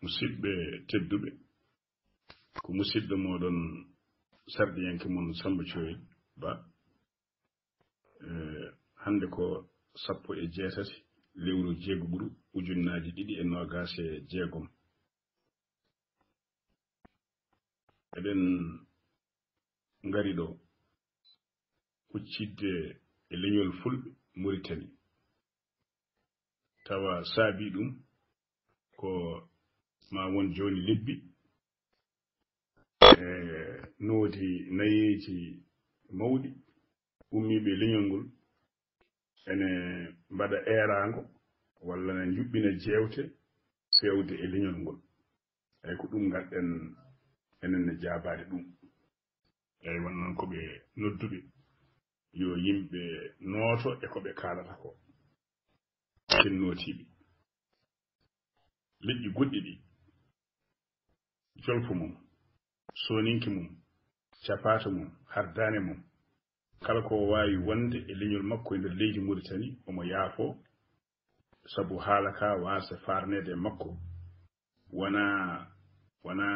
musidɓe tedduɓe ko musidɗo moɗon sardiyanke mon Samba Thioye Ba hande ko 16 lewru jeegoɓuru ujunnaji 2026 eɗen ngari ɗo huccidde e leñol fulɓe Mauritanie tawa saabi ɗum ko ma won joni lebbi noodi nayeji mawɗi ummiɓe leñol ngol ene mbaɗa erago walla ne juɓɓina jewte fewde e leñol ngol eyi ko ɗum garɗen enen ne jaabade ɗum eyi won noon koɓe nodduɓe yo yimɓe nooto e koɓe kaalata ko ken nootiɓe leƴƴi goɗɗi ɗi jolfo mum soninki mum capata mum hardane mum kala ko wawi wonde e leñol makko e nder leydi Mauritanie omo yaafo sabu haala ka wasa farnede e makko wona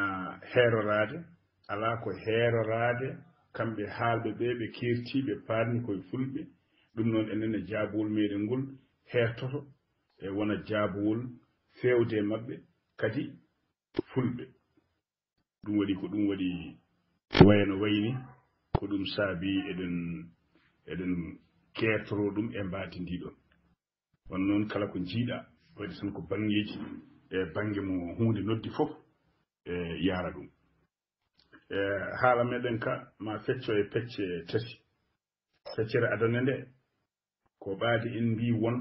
herorade ala ko herorade kamɓe haalɓe ɓe kertiɓe parni koye fulɓe ɗum noon enen e jaabowol meɗen ngol hertoto e wona jaabowol fewde e mabɓe kadi fulɓe ɗum waɗi ko ɗum waɗi wayno wayni ko ɗum saabi eɗen kertoro ɗum e mbadi ndiɗon won noon kala ko jiiɗa waɗi tan ko bangeji e bange mo hunde noddi fof e yaara ɗum haala meɗen ka ma fecco e pecce tati feccere adana nde ko ɓaade en mbi won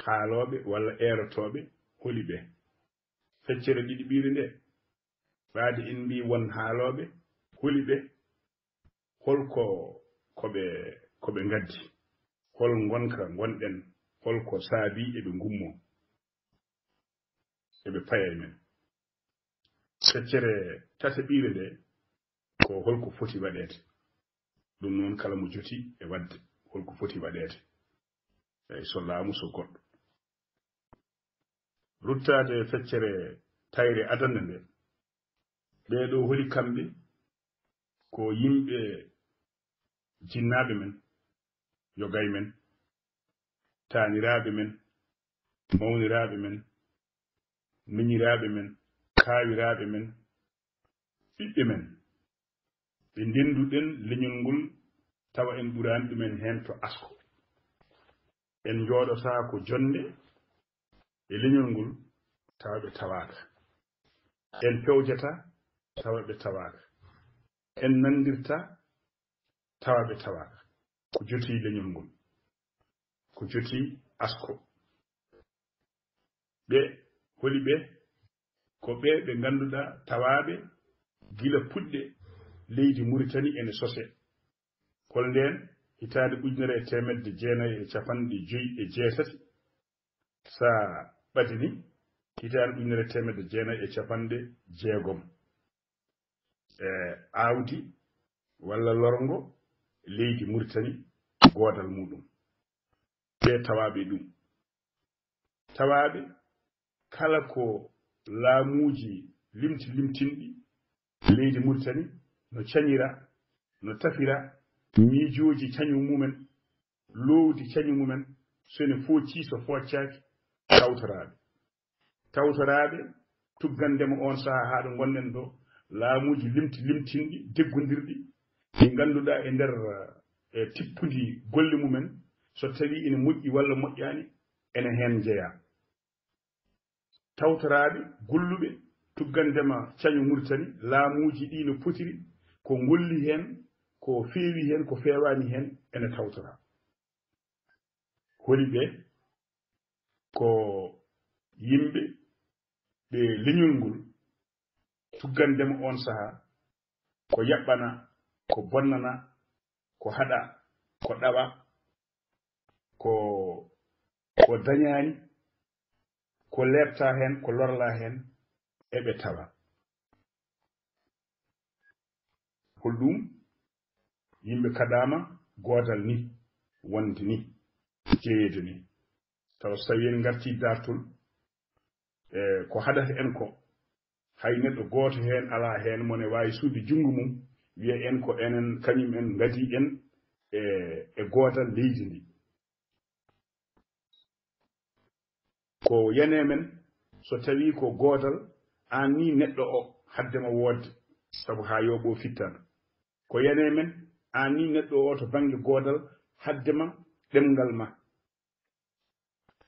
haaloɓe walla erotoɓe holi ɓe feccere ɗiɗi ɓiire nde ɓaade en mbi won haaloɓe holi ɓe holko koɓe gaddi hol gonka gonɗen holko saabi eɓe gummo eɓe paya men feccere tata ɓiire nde ko holko foti waɗede ɗum noon kala mo joti e wadde holko foti waɗede eyi so laamu so goɗɗo ruttade feccere tayre adana nde ɓeɗo holi kamɓe ko yimɓe jinnaɓe men yogay men taaniraɓe men mawniraɓe men miñiraɓe men kaawiraɓe men ɓiɓɓe men ɓe ndenduɗen leñol ngol tawa en ɓurani ɗumen hen to asko en jooɗota ko jonde e leñol ngol tawa ɓe tawaka en pewjata tawa ɓe tawaka en nandirta tawa ɓe tawaka ko joti leñol ngol ko joti asko ɓe holi ɓe ko ɓe ganduɗa tawaɓe gila puɗɗe leydi Mauritanie ene sose kol nden hitande 1957 sa ɓadini hitande 1960 awdi walla lorgo leydi Mauritanie godal muɗum ɓe tawaɓe ɗum tawaɓe kala ko laamuji limtinɗi leydi Mauritanie no cañira no tafira miijoji cañu mumen lowdi cañu mumen sone focci so foccaki tawtoraɓe tuggandema on saha haɗo gonɗen ɗo laamuji limtinɗi deggodirɗi ɗi ganduɗa e nder e tippudi golle mumen so tawi ina moƴƴi walla moƴƴani ene hen jeeya tawtoraɓe golluɓe tuggandema cañu Mauritanie laamuji ɗi no potiri ko golli hen ko feewi hen ko fewani hen ene tawtora holi ɓe ko yimɓe ɓe leñol ngol tuggandema on saha ko yaɓɓana ko bonnana ko haɗa ko ɗaɓa ko dañani ko lerta hen ko lorla hen eɓe tawa holɗum yimɓe kaɗama godal ni wonde ni jeeyede ni taw so tawi en garti dartol ko hadata en ko hay neɗɗo gooto heen alaa heen mone waawi suude junngo mum wiya en ko enen kañum en ngadi en e gootal leydi ndi ko yane men so tawii ko gootal aan ni neɗɗo o haddema woodde sabu haa yooɓoo fittano ko yane men aan ni neɗɗo o to baŋnge goodal haddema ɗemngal ma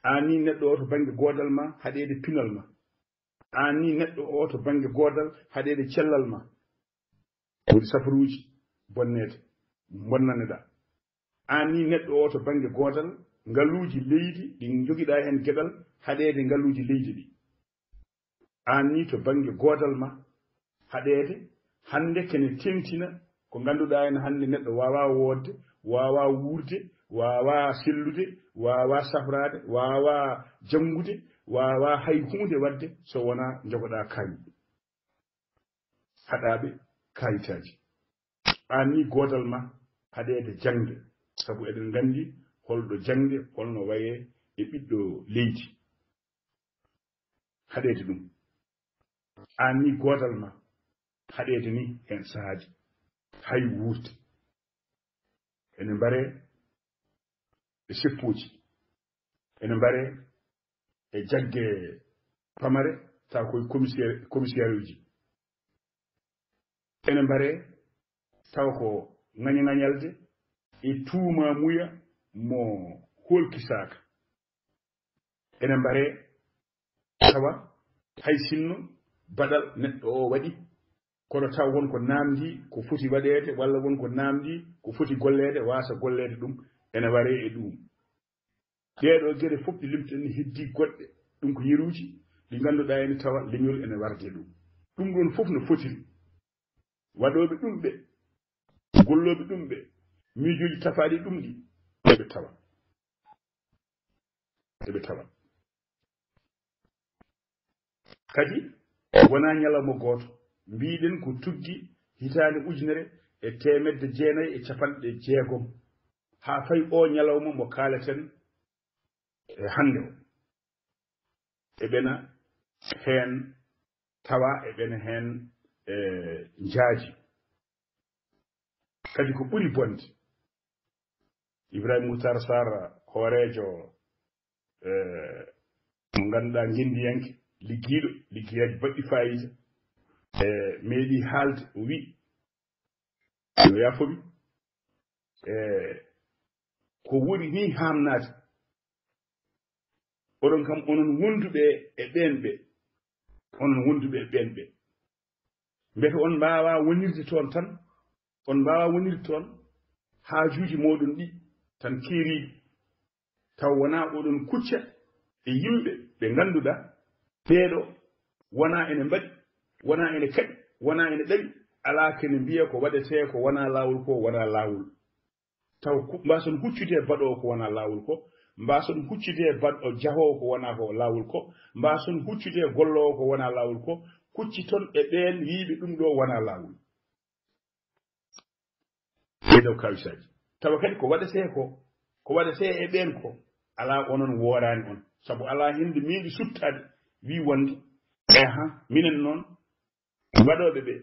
aan ni neɗɗo o to baŋnge goodal ma haɗeede pinal ma aan ni neɗɗo o to baŋnge goodal haɗeede cellal ma woodi safaruuji bonneede bonnaneɗaa aan ni neɗɗo o to baŋnge goodal ngaluuji leydi ɗi jogiɗaa heen geɗal haɗeede ngaluuji leydi ɗi aan ni to baŋnge goodal ma haɗeede hannde kene tentina ko ngannduɗaa en hannde neɗɗo waawaa woodde waawaa wuurde waawaa sellude waawaa safraade waawaa janngude waawaa hay huunde waɗde so wonaa njogoɗaa kaayi haɗaaɓe kaayitaaji aan ni goodal ma haɗeede jangde sabu eɗen nganndi holɗo jangde holno wayee e ɓiɗɗo leydi haɗeede ɗum aan ni goodal ma haɗeede ni heen sahaaji hay wuurde ene mbaree e seppuuji ene mbaree e jagge pamare taw koye commissaire uji ene mbaree taw ko ŋañaŋañalde e tuuma muya mo holkisaaka ene mbaree tawa hay sinno baɗal neɗɗo o waɗi kono taw wonko naamdi ko foti waɗeede walla wonko naamdi ko foti golleede waasa golleede ɗum ene waree e ɗum ɗeeɗo geɗe fof ɗi limtani heddii goɗɗe ɗum ko yeruuji ɗi ngannduɗaa ene tawa leñol ene warde ɗum ɗum ɗon fof no fotiri waɗooɓe ɗum ɓe gollooɓe ɗum ɓe miijoji tafaaɗi ɗum ɗi eɓe tawa kadi wonaa ñalawma gooto mbiɗen ko tuggi hitaande 1990 haa fay o ñalawma mo kaaleten e hannde o eɓena heen tawa eɓena heen njaaji kadi ko ɓuri bonde Ibrahima Moutar Sarr hooreejo mo ngannduɗaa ngendiyanke liggiyaji baɗɗi fayida meeɗi haalde o wi yo yafomi ko woni ni haamnaade oɗon kam onon wonduɓe e ɓeen ɓe mbete on mbaawa wonirde toon tan on mbaawa wonirde toon haajuuji mooɗon ɗi tan keeriiɗi taw wonaa oɗon kucca e yimɓe ɓe ngannduɗaa ɓeeɗo wonaa ene mbaɗi wonaa ene kaɗi wonaa ene ɗaɓi alaa kene mbiya ko waɗetee ko wonaa laawol ko wonaa laawol taw mbaason huccude baɗoo ko wonaa laawol ko mbaason huccude baɗɗo jahoowo ko wonaa ko laawol ko mbaason huccude golloowo ko wonaa laawol ko kucci toon e ɓeen yiiɓe ɗum ɗo wonaa laawol e dow kawisaaji tawa kadi ko waɗetee e ɓeen ko alaa onon wooraani on sabu alaa hinde miiɗi suttaade wii wonde minen noon waɗooɓe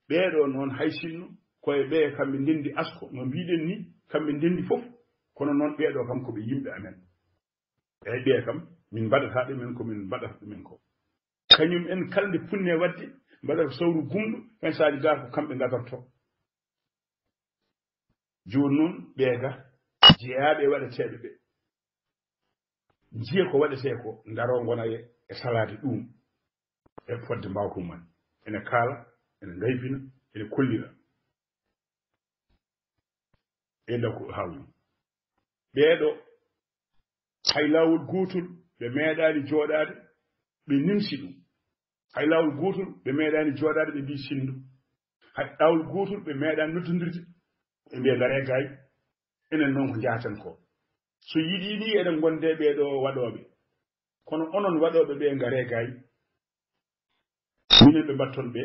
ɓeeɗoo noon hay sinno koye ɓee kamɓe ndenndi asko no mbiɗen ni kamɓe ndenndi fof kono noon ɓeeɗoo kam ko ɓe yimɓe amen eyi ɓee kam min mbaɗataa ɗumen ko min mbaɗata ɗumen ko kañum en kala nde punnee waɗde mbaɗata sawru gumɗo hen saaji gaa ko kamɓe ngatortoo jooni noon ɓee ga jeyaaɓe waɗeteeɓe ɓe jiya ko waɗetee ko ndaroo ngona e salaade ɗum e fodde mbawka mumen ene kaala ene ngayfina ene kollira e ndaw ko hawni ɓeeɗo hay laawol gootol ɓe meeɗaani jooɗaade ɓe nimsi ɗum hay laawol gootol ɓe meeɗaani jooɗaade ɓe mbii sinndo hay laawol gootol ɓe meeɗaani noddondirde ɓe mbiya ngaree gaay enen noon ko njaaten ko so yiɗii ni eɗen gonde ɓeeɗo waɗooɓe kono onon waɗooɓe ɓe ngaree gaay minen ɓe mbatton ɓe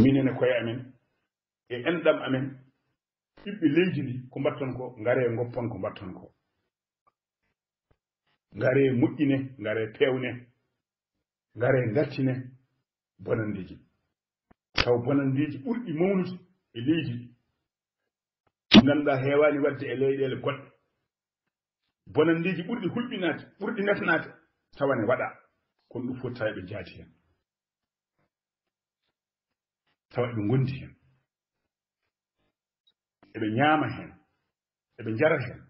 minen e koye amen e enɗam amen ɓiɓɓe leydi ndi ko mbatton ko ngaree ngoppon ko mbatton ko ngaree moƴƴine ngaree peewne ngare gattine bonandiji taw bonandiji ɓurɗi mawnude e leydi ɗi ganduɗa heewani wadde e leyɗele goɗɗe bonandiji ɓurɗi hulɓinade ɓurɗi nefnade tawane waɗa kono ɗum fof tawa ɓe jaati hen tawa ɓe gondi hen eɓe ñaama hen eɓe jara hen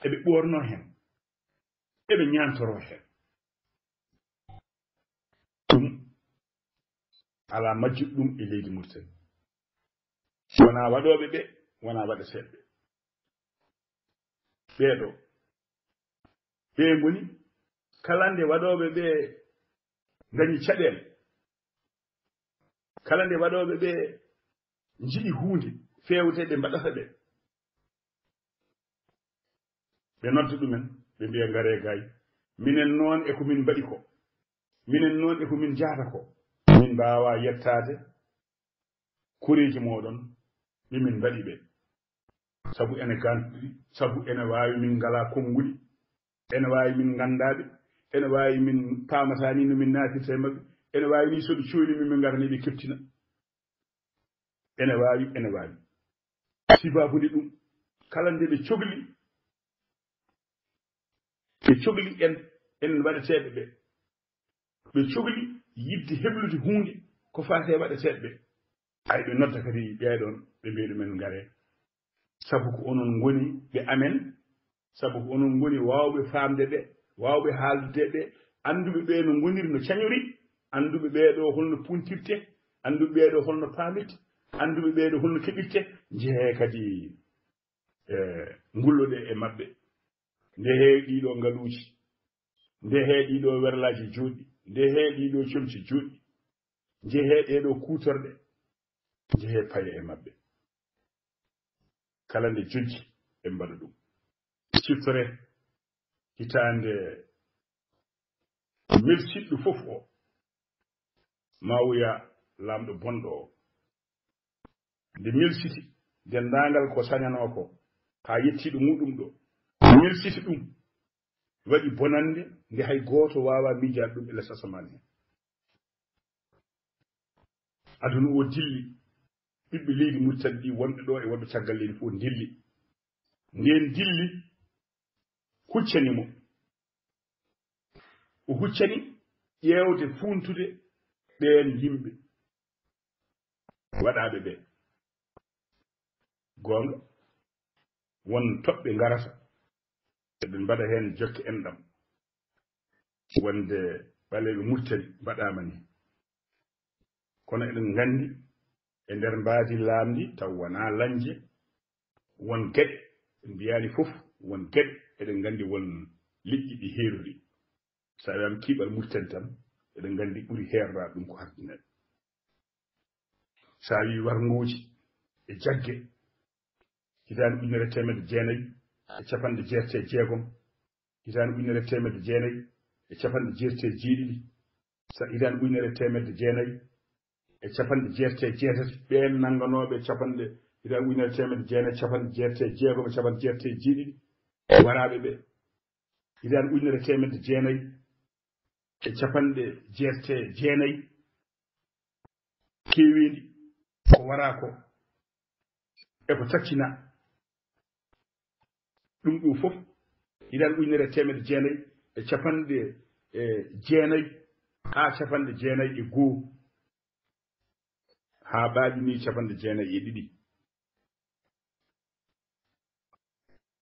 eɓe ɓorno hen eɓe ñantoro hen ɗum ala majjuɗo ɗum e leydi Mauritanie wona waɗoɓe ɓe wona waɗateɓe ɓeeɗo ɓe ngoni kala nde waɗoɓe ɓe dañi caɗele kala nde waɗoɓe ɓe jiɗi hunde fewte ɓe mbaɗata ɓe nodda ɗumen ɓe mbiya ngare gay minen noon e ko min mbaɗi ko minen noon e ko min jaata ko min mbawa yettade kureji moɗon ɗimin mbaɗi ɓe sabu ene ganduɗi sabu ene wawi min ngala konnguli ene wawi min gandaɓe ene wawi min pamata ni no min natirta e mabɓe ene wawi ni soɓe coynimi min garani ɓe keftina ene wawi sibabude ɗum kala nde ɓe cohli en waɗeteɓe ɓe cohli yidde heblude hunde ko fate waɗeteɓe ɓe ay ɓe nodda kadi ɓeɗon ɓe mbiya ɗumen ngare sabu ko onon goni ɓe amen sabu ko onon goni wawɓe famde ɓe wawɓe haaldude ɓe anduɓe ɓe no goniri no cañori anduɓe ɓeɗo holno puntirte anduɓe ɓeɗo holno paamirte anduɓe ɓeɗo holno keɓirte jeehe kadi ngulloɗe e mabɓe ndehe ɗiɗo ngaluuji ndehe ɗiɗo werlaji juɗɗi ndehe ɗiɗo comci juɗɗi jeehe ɗeɗo kutorɗe jeehe paye e mabɓe kala nde jojji ɓe mbaɗa ɗum ciftore hitande melsiɗɗo fof o mawuya lamɗo bonɗo o nde melsiti dendagal ko sañano ko ha yettiɗo muɗum ɗo melsiti ɗum waɗi bonande nde hay goto wawa miijade ɗum e less asamane hen aduna o dilli ɓiɓɓe leydi Mauritanie ɗi wonɓe ɗo e wonɓe caggal leydi fof dilli nden dilli huccanimo o huccani ƴewde funtude ɓen yimɓe waɗaɓe ɓe gonga won toɓɓe garata eɓe mbaɗa hen jokke enɗam wonde ɓaleɓe Mauritanie mbaɗama ni kono eɗen gandi e nder mbaadi laamdi taw wona lanje won geɗe en mbiyani fof won geɗe eɗen gandi won liƴƴi ɗi heeruri sa wiyama kiiɓal Mauritanie tan eɗen gandi ɓuuri heerra ɗum ko hardineɗe sa wi warngoji e jagge hitande 1996 hitande 1996 sa hitande 1996 ɓen nangganoɓe capanɗe hitande 1996 waraɓe ɓe hitande 1999 kewiɗi ko wara ko eko taccina ɗum ɗum fof hitande 1999 ha 99 ha baaɗi ni 92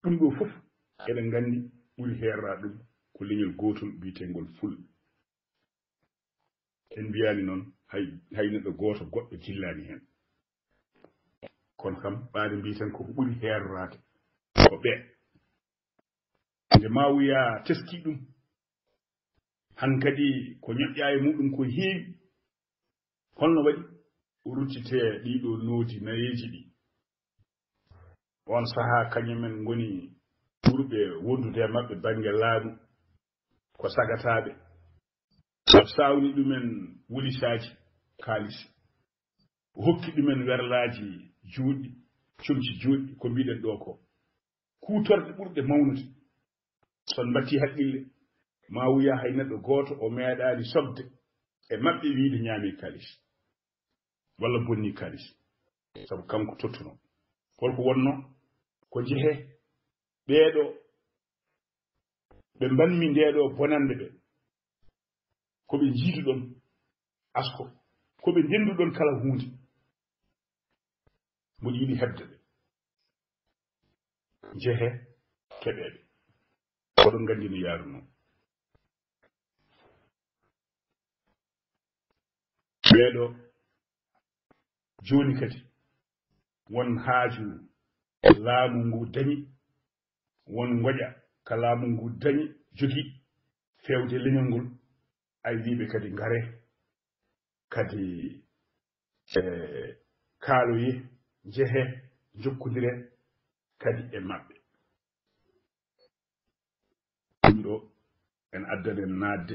ɗum ɗo fof eɗen gandi ɓuri herra ɗum ko leñol gotol biyetengol fulɓe en mbiyani noon hay neɗɗo goto goɗɗo jillani hen kono kam ɓaade mbiyeten koko ɓuri herrade ko ɓe nde mawuya teski ɗum han kadi ko ñoƴƴa e muɗum ko heewi holno waɗi o ruttite ɗiɗo noodi nayeji ɗi on saha kañumen goni ɓurɓe wondude e mabɓe banggue laamu ko sagataɓe sawni ɗumen wulisaji kaalis hokki ɗumen werlaji juɗɗi comci juɗɗi ko mbiɗen ɗo ko kutorɗe ɓurɗe mawnude son batti haqqille ma wuya hay neɗɗo gooto o meeɗaani soɓde e maɓɓe wiide ñaami kalis walla bonni kalis sabu kanko tottuno holko wonno ko jehe ɓeeɗo ɓe mbanmi ndeeɗo bonande ɓe ko ɓe jiiduɗon asko ko ɓe ndenduɗon kala huunde mboɗo yiɗi heɓde ɓe jehe keɓeɓe oɗon nganndi no yaaruno ɓeeɗo jooni kadi won haaju laamu ngu dañi won ngoƴa ka laamu ngu dañi jogii fewde leñol ngol ay wiiɓe kadi ngare kadi kaaloye jehe jokkondire kadi e maɓɓe ɗum ɗo en addanen naatde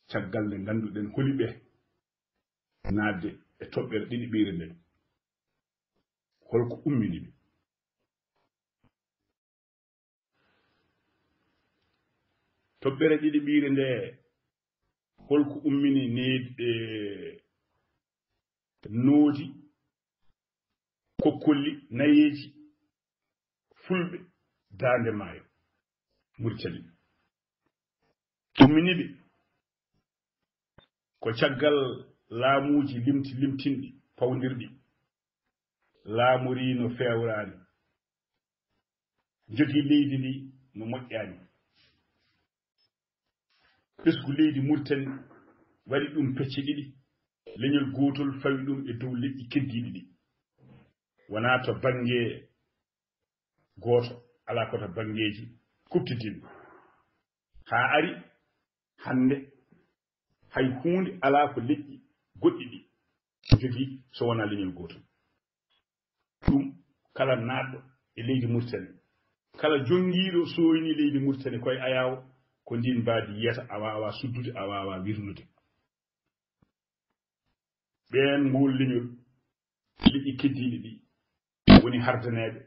caggal nde ngannduɗen holi ɓe naatde e toɓɓere ɗiɗi ɓiire nde holko ummini ɓe toɓɓere ɗiɗi ɓiire nde holko ummini noodi kokkolli nayeeji fulɓe daande maayo Mauritanie ummini ɓe ko caggal laamuuji limtinɗi pawdirɗi laamuri no feewraani jogii leydi ndi no moƴƴaani ɓesgu leydi Mauritanie waɗi ɗum pecce ɗiɗi leñol gootol fawi ɗum e dow leƴƴi keddiiɗi ɗi wonaa to baŋnge gooto alaa koto baŋngeeji kuptitinɗi haa ari hannde hay huunde alaa ko leƴƴi goɗɗi ɗi jogii so wonaa leñol gootol ɗum kala naatɗo e leydi Mauritanie kala jongiiɗo sooyni leydi Mauritanie koye ayawo ko ndin mbaadi yiyata a waawa suddude a waawa wirnude ɓeen ngol leñol liƴƴi keddiiɗi ɗi woni hardaneeɓe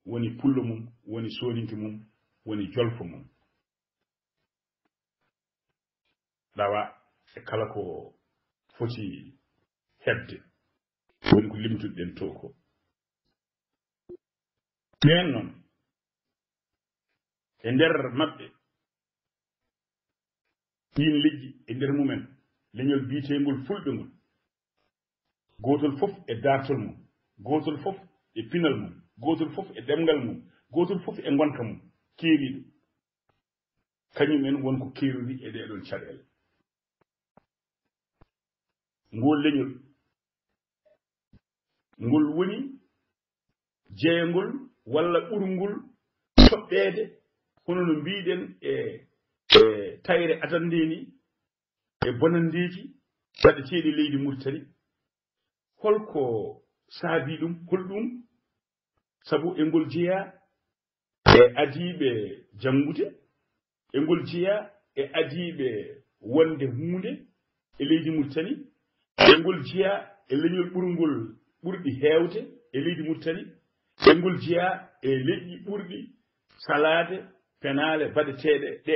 woni pullo mum woni sooninke mum woni jolfo mum ɗawa e kala ko foti heɓde woni ko limtuɗen to ko ɓeen noon e nder maɓɓe ɗin liƴƴi e nder mumen leñol biiteengol fulɓe ngol gootol fof e dartol mum gootol fof e pinal mum gootol fof e ɗemngal mum gootol fof e ngonka mum keeriiɗo kañumen wonko keerori e ɗeeɗon caɗeele ngol leñol ngol woni jeeyangol walla ɓurngol toɓɓeede hono no mbiɗen e tayre adandeni e bonandeeji waɗeteeɗi leydi Mauritanie holko saabi ɗum holɗum sabu e ngol jeeya e adiiɓe janngude e ngol jeeya e adiiɓe wonde huunde e leydi Mauritanie e ngol jeeya e leñol ɓurngol ɓurɗi heewde e leydi Mauritanie e ngol jeeya e leƴƴi ɓurɗi salaade penaale baɗeteeɗe ɗe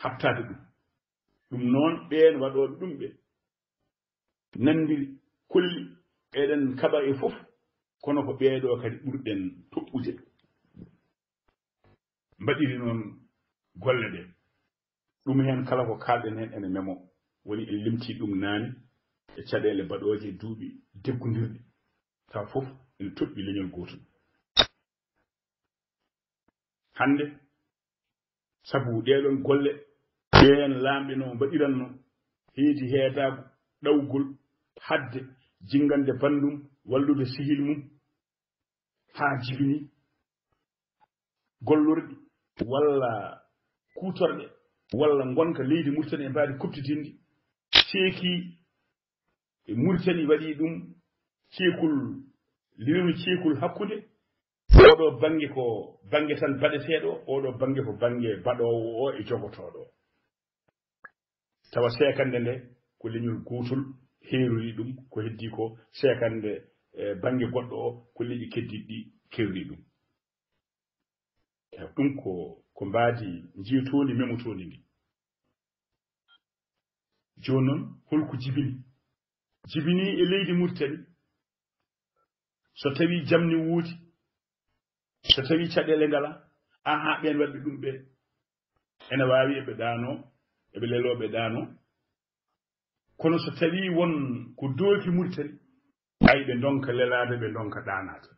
haɓtaade ɗum noon ɓeen waɗooɓe ɗum ɓe nanndiri kolli eɗen kaɓa e fof kono ko ɓeeɗoo kadi ɓurɗen toɓɓude mbaɗiri noon golle ɗe ɗum heen kala ko kaalɗen heen ene memo woni en limtii ɗum naane e caɗeele baɗooje e duuɓi deggondirɗe taw fof ene toɓɓi leñol gootol hannde sabu ɗeeɗon golle ɓeen laamɓe no mbaɗiranno heedi heedaago ɗawgol hadde jingande banndum wallude sihil mum haa jibini gollorɗi walla kuutorɗe walla ngonka leydi Mauritanie e mbaadi kuptitindi ceekii e Mauritanie waɗii ɗum ceekul lirnu ceekul hakkunde oɗo bange ko bange tan baɗeteeɗo oɗo bange ko bange baɗoowo o e jogotooɗo tawa seekande nde ko leñol gootol heerori ɗum ko heddii ko seekande bange goɗɗo o ko leƴƴi keddiɗɗi kerri ɗum ɗum ko mbaadi jiitooni memotooni ndi joni noon holko jibini e leydi Mauritanie so tawi jamni wuudi so tawi caɗele ngala aha ɓen wadɓe ɗum ɓe ene wawi eɓe ɗano eɓe leloɓe ɗano kono so tawi won ko dooki Mauritanie ay ɓe donka lelade ɓe donka ɗanade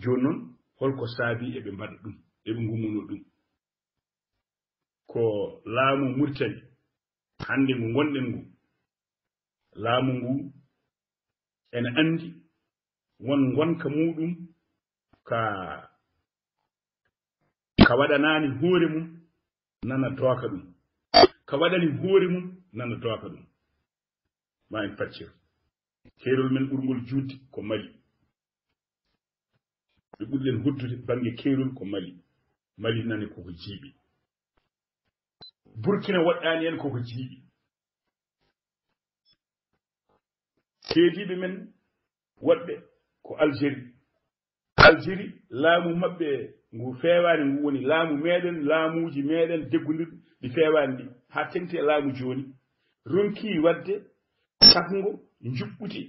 joni noon holko saabi eɓe mbaɗa ɗum eɓe gumuno ɗum ko laamu Mauritanie hande ngu gonɗen ngu laamu ngu ene andi won gonka muɗum ka waɗanani hoore mum nana dooka ɗum ka waɗani hoore mum nana dooka ɗum ma en paccir keerol men ɓurgol juutde ko Mali ɓe ɓurɗen hoddude bange keerol ko Mali nani koko jiiɓi Burkina woɗɗani en koko jiiɓi keediɓe men woɗɓe ko Algérie laamu maɓɓe ngu feewani ngu woni laamu meɗen laamuji meɗen deggudirɗi ɗi feewani ɗi ha tengti e laamu joni ronki wadde sakgo juɓɓuti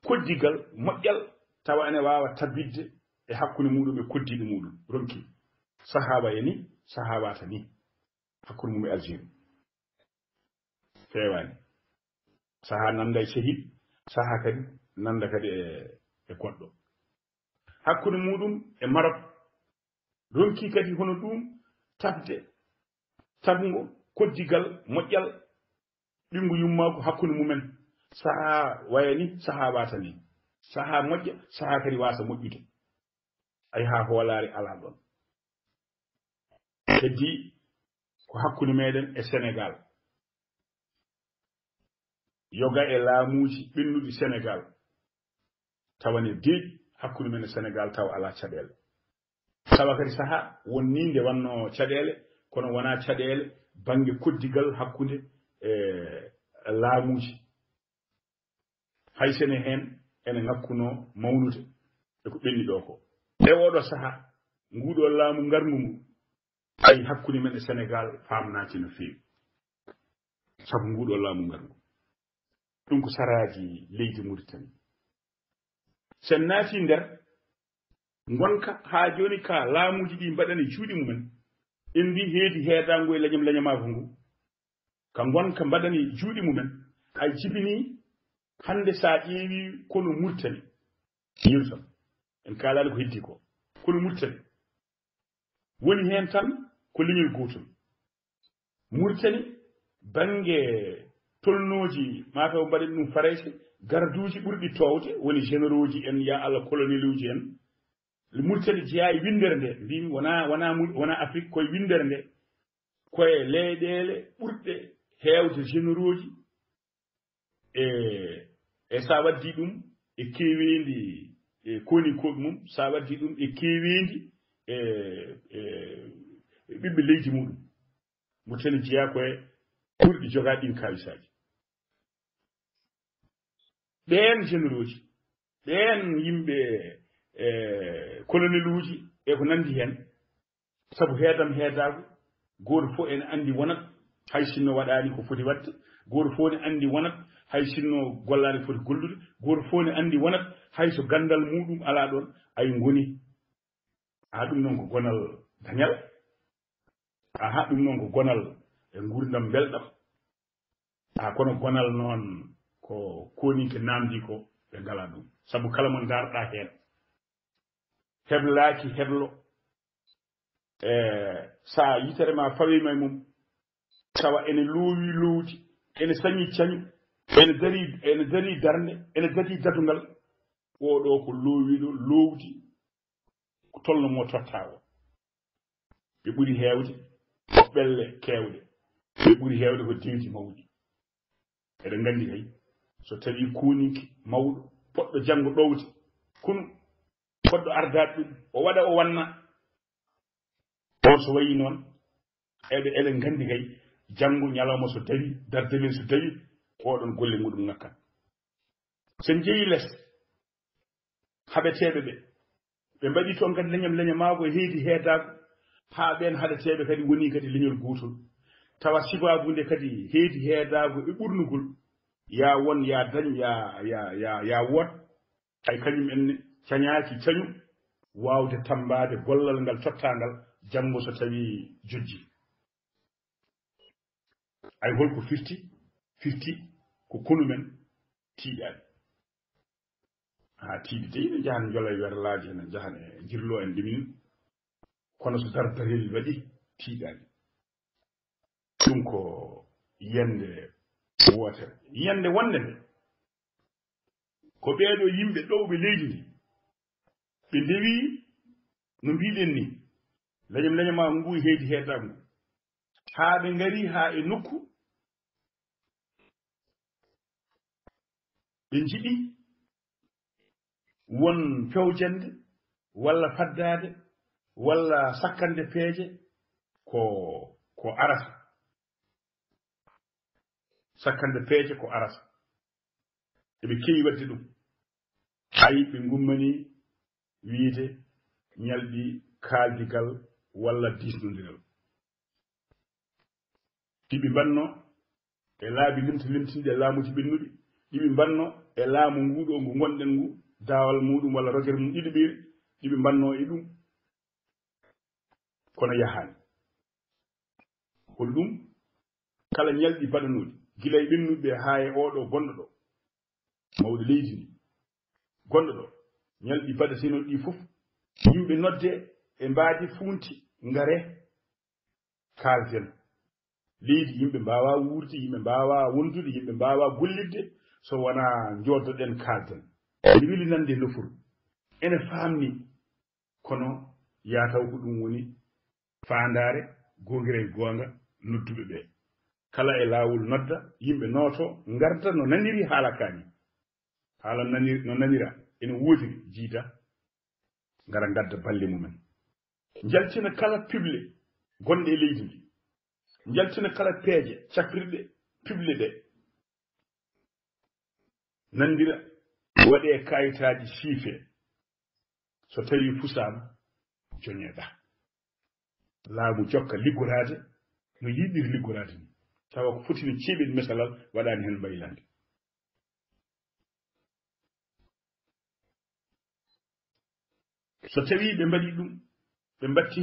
koddigal moƴƴal tawa ene wawa tabbidde e hakkude muɗum e koddiɗo muɗum ronki sahaba e ni sahabata ni hakkude mum e Algérie feewani saha nanda e sehil saha kadi nanda kadi e goɗɗo hakkude muɗum e Maroc ronki kadi hono ɗum tabgo koddigal moƴƴal ɓingu yummako hakkude mumen saha wayani saha wata ni saha moƴƴa saha kadi wasa moƴƴude ay ha hoolare ala ɗon heddi ko hakkude meɗen e Sénégal yoga e laamuji ɓennuɗi Sénégal tawane deeƴi hakkude men e Sénégal taw ala caɗele tawa kadi saha wonni nde wanno caɗele kono wona caɗele bange koddigal hakkude e laamuji hay sene hen ene ngakkuno mawnude e ko ɓenni ɗo ko e oɗo saha nguɗo laamu ngarngu ngu ay hakkude men e Sénégal famnaki no feewi sabu nguɗo laamu ngarngu ɗum ko saraji leydi Mauritanie sen naati nder gonka ha joni ka laamuji ɗi mbaɗani juuɗe mumen en mbi heedi heedango e leñamako ngu ka gonka mbaɗani juuɗe mumen ay jibini hande sa ƴeewi kono Mauritanie yewtam en kalani ko heddi ko kono Mauritanie woni hen tan ko leñol gotol Mauritanie bange tolnoji mataw mbaɗen ɗum farayse garduji ɓurɗi towde woni généraux ji en ya Allah colonel uji en Mauritanie jeeya e windere nde mbimi wona Afrique koye windere nde koye leyɗele ɓurɗe hewde généraux ji e sa waddi ɗum e kewendi e koni koɓe mum sa waddi ɗum e kewendi ɓiɓɓe leydi muɗum Mauritanie jeeya koye ɓurɗi jogaɗi ɗin kalisaji ɓen généraux ji ɓen yimɓe colonel uji e ko nandi hen sabu heedago goto fof ene andi wonat hay sinno waɗani ko foti wadde goto fof ne andi wonat hay sinno gollani foti gollude goto fof ne andi wonat hay so gandal muɗum ala ɗon ay goni a ɗum noon ko gonal dañal aha ɗum noon ko gonal e gurdam belɗam kono gonal noon ko koninke namdi ko ɓe ngala ɗum sabu kala mo darɗa hen heblaki heblo sa yitere ma fawima e mum tawa ene loowi lowdi ene sañi cañu ene dari darde ene dadi dadugal oɗo ko loowiɗo lowdi ko tolno mo totta o ɓe ɓuri hewde ko ɓelle kewɗe ɓe ɓuri hewde ko dewdi mawɗi eɗen gandi kay so tawi kuninki mawɗo poɗɗo janggo ɗowde kono poɗɗo ardade ɗum o waɗa o wanna on so wayi noon eɗen gandi kay janggo ñalawma so dawi darde men so dawi oɗon golle muɗum ngakkat sen jeeyi less haɓeteɓe ɓe mbaɗi toon kadi leñam mako e heedi heedago ha ɓen haɗeteɓe kadi woni kadi leñol gotol tawa sibabunde kadi heedi heedago e ɓurnugol ya won ya dañ ya wot hay kañum enne cañaaki cañu wawde tambade gollal ngal tottangal jammo so tawi jojji ay holko firti ko konumen tiiɗani ha tiiɗi de ine jahan jola e werlaji ene jahan e jirlo en ɗimin kono so dardarel waɗi tiiɗani ɗum ko yende wotere yende wonde nde ko ɓeeɗo yimɓe ɗowɓe leydi ndi ɓe ndewi no mbiɗen ni leñama ngu heedi heedago ngu haa ɓe ngari haa e nokku ɓe jiɗi won fewjande walla faddade walla sakkande peeje ko arata sakkande peeje ko arata eɓe kewi wadde ɗum ayi ɓe gummani wiide ñalɗi kaaldigal walla disnodiral ɗiɓe mbanno e laabi limtinɗe e laamuji ɓennuɗi ɗiɓe mbanno e laamu nguɗo ngu gonɗen ngu daawal muɗum walla rogere mum ɗiɗi ɓeeri ɗiɓe mbanno e ɗum kono yahani hol ɗum kala ñalɗi baɗanuɗi gila e ɓennuɓe haa e oɗo gonɗo ɗo mawɗo leydi ndi gonɗo ɗo ñalɗi baɗatenoɗi ɗi fof yimɓe nodde e mbaadi funti ngare kalden leydi yimɓe mbawa wuurde yimɓe mbawa wondude yimɓe mbawa gollidde so wona joddoɗen kalden ene weli nande nofuru ene famni kono yataw ko ɗum woni fandare gongire gonga nodduɓe ɓe kala e lawol nodda yimɓe nooto garda no naniri haala kani haala no nanira ene wodiri jiida ngara gadda balle mumen jaltina kala pible gonɗe e leydi ndi jaltina kala peeje cakrirɗe pible ɗe nandira waɗe kayitaji siife so tawi pusama joñeɗa laamu jokka liggorade no yiɗiri liggorade ni tawa ko fotini ceeɓel mesalal waɗani hen mbaylande so tawi ɓe mbaɗi ɗum ɓe mbatti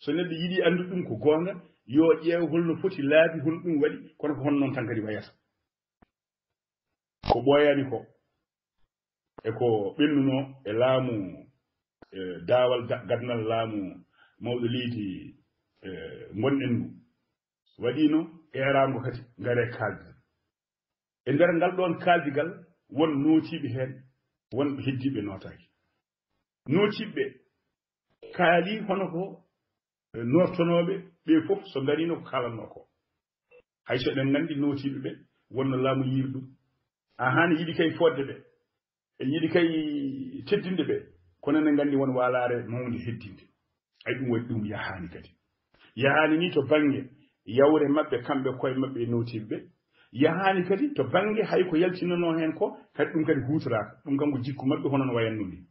so neɗɗo yiɗi andu ɗum ko gonga yo ƴeew holno foti laabi hono ɗum waɗi kono ko hon noon tan kadi wayata ko ɓooyani ko eko ɓennuno e laamu daawal gadnal laamu mawɗo leydi gonɗen ngu waɗino erago kadi ngare kaldi e nder ngal ɗon kaldigal won nootiɓe hen wonɓe heddiɓe notaki nootiɓe kaali hono ko nortonoɓe ɓe fof so garino ko kalanno ko hayso eɗen gandi nootiɓe ɓe wonno laamu yiiri ɗum ahani yiɗi kay fodde ɓe e yiɗi kay teddinde ɓe kono enen gandi won walare mawde heddinde ay ɗum waɗi ɗum yahani kadi yahani ni to bange yawre mabɓe kamɓe koye mabɓe e nootiɓe ɓe yahani kadi to bange hay ko yaltinano hen ko kadi ɗum kadi hutoraka ɗum kam ko jikku mabɓe hono no wayanno ni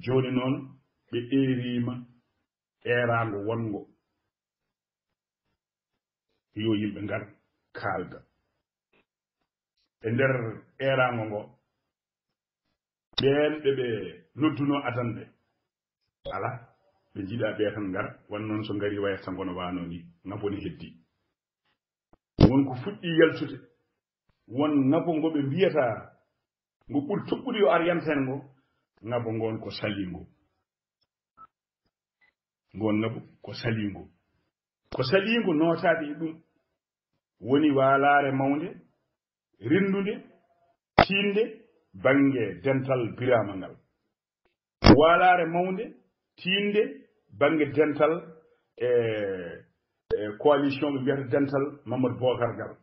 joni noon ɓe erima erago wongo yo yimɓe ngar kalda e nder erago ngo ɓen ɓeɓe nodduno adanɓe ala ɓe jiiɗa ɓe tan ngar wan noon so ngari wayata gono wano ni ngaboni heddi wonko fuɗɗi yaltude won ngabo ngo ɓe mbiyata ngo ɓuri toɓɓude yo ar yanta hen ngo ngabo ngon ko salingo ngon ngabo ko salingo notade e ɗum woni walare mawde rendude tinde bange dental birama ngal walare mawde tinde bange dental coalition ɓe mbiyata dental Mamadou Bocar ngal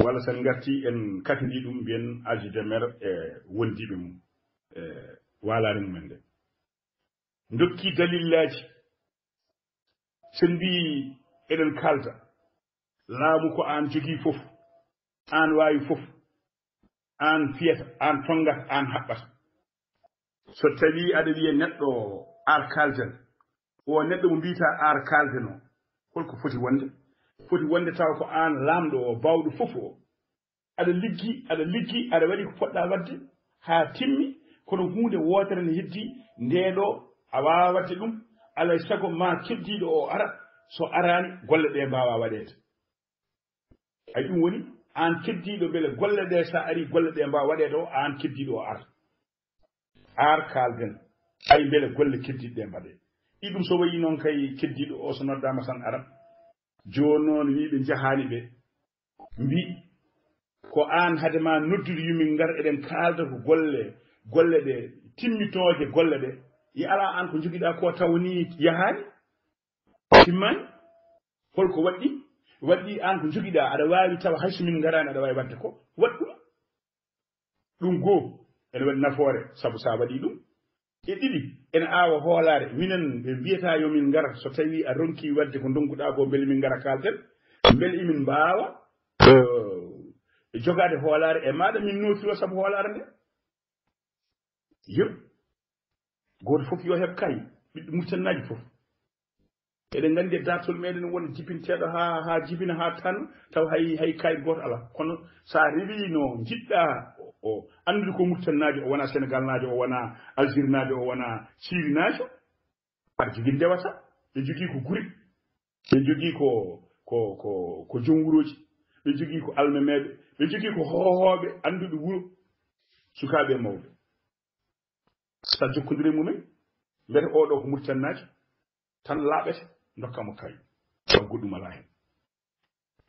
walla sen garti en katidi ɗum mbiyen algidémer e wondiɓe mum walare mumen nde dokki dalillaji sen mbi eɗen kalda laamu ko an jogui fof an wawi fof an fiyata an tongata an haɓɓata so tawi aɗa wiya neɗɗo ar kalden o neɗɗo mo mbita ar kalden o holko foti wonde foti wonde taw ko an lamɗo o bawɗo fof o aɗa liggi aɗa waɗi ko poɗɗa wadde ha timmi kono hunde wotere ne heddi ndeɗo a wawa wadde ɗum alay sago ma keddiɗo o ara so arani golle ɗe mbawa waɗede ay ɗum woni an keddiɗo beele golle ɗe sa ari golle ɗe mbawa waɗede o an keddiɗo o ar kalden ay beele golle keddiɗe ɗe mbaɗe ɗum so wayi noon kay keddiɗo o so noddama tan ara joni noon wiɓe jahani ɓe mbi ko an hadema noddude yumin ngar eɗen kalda ko golle ɗe timmitoje golle ɗe yi ala an ko joguiɗa ko tawni yahani timmani holko waɗɗi an ko joguiɗa aɗa wawi tawa hayso min garani aɗa wawi wadde ko waɗɗum ɗum goo ene waɗi nafoore saabu sa waɗi ɗum e ɗiɗi ene awa hoolare minen ɓe mbiyata yomin gara so tawi a ronki wadde ko donkuɗa ko beele min gara kalten beele imin mbawa jogade hoolare e maɗa min notiro saabu hoolare nde yo goto fof yo heɓ kay ɓiɗɗo murtannaji fof eɗen gandi dartol meɗen won jibinteɗo ha jibina ha tan taw hay kayit goto ala kono sa rewi no jiɗɗa o andude ko murtannajo o wona sénégal najo o wona algérie najo o wona syrie najo aɗa jogui ndewata ɓe jogui ko guri ɓe jogui ko joom wuroji ɓe jogui ko almemeɓe ɓe jogui ko hohoɓe anduɓe wuuro sukaɓe mawɓe sa jokkodire mumen mbete oɗo ko murtannajo tan laaɓete dokkamo kayit taw goɗɗum ala hen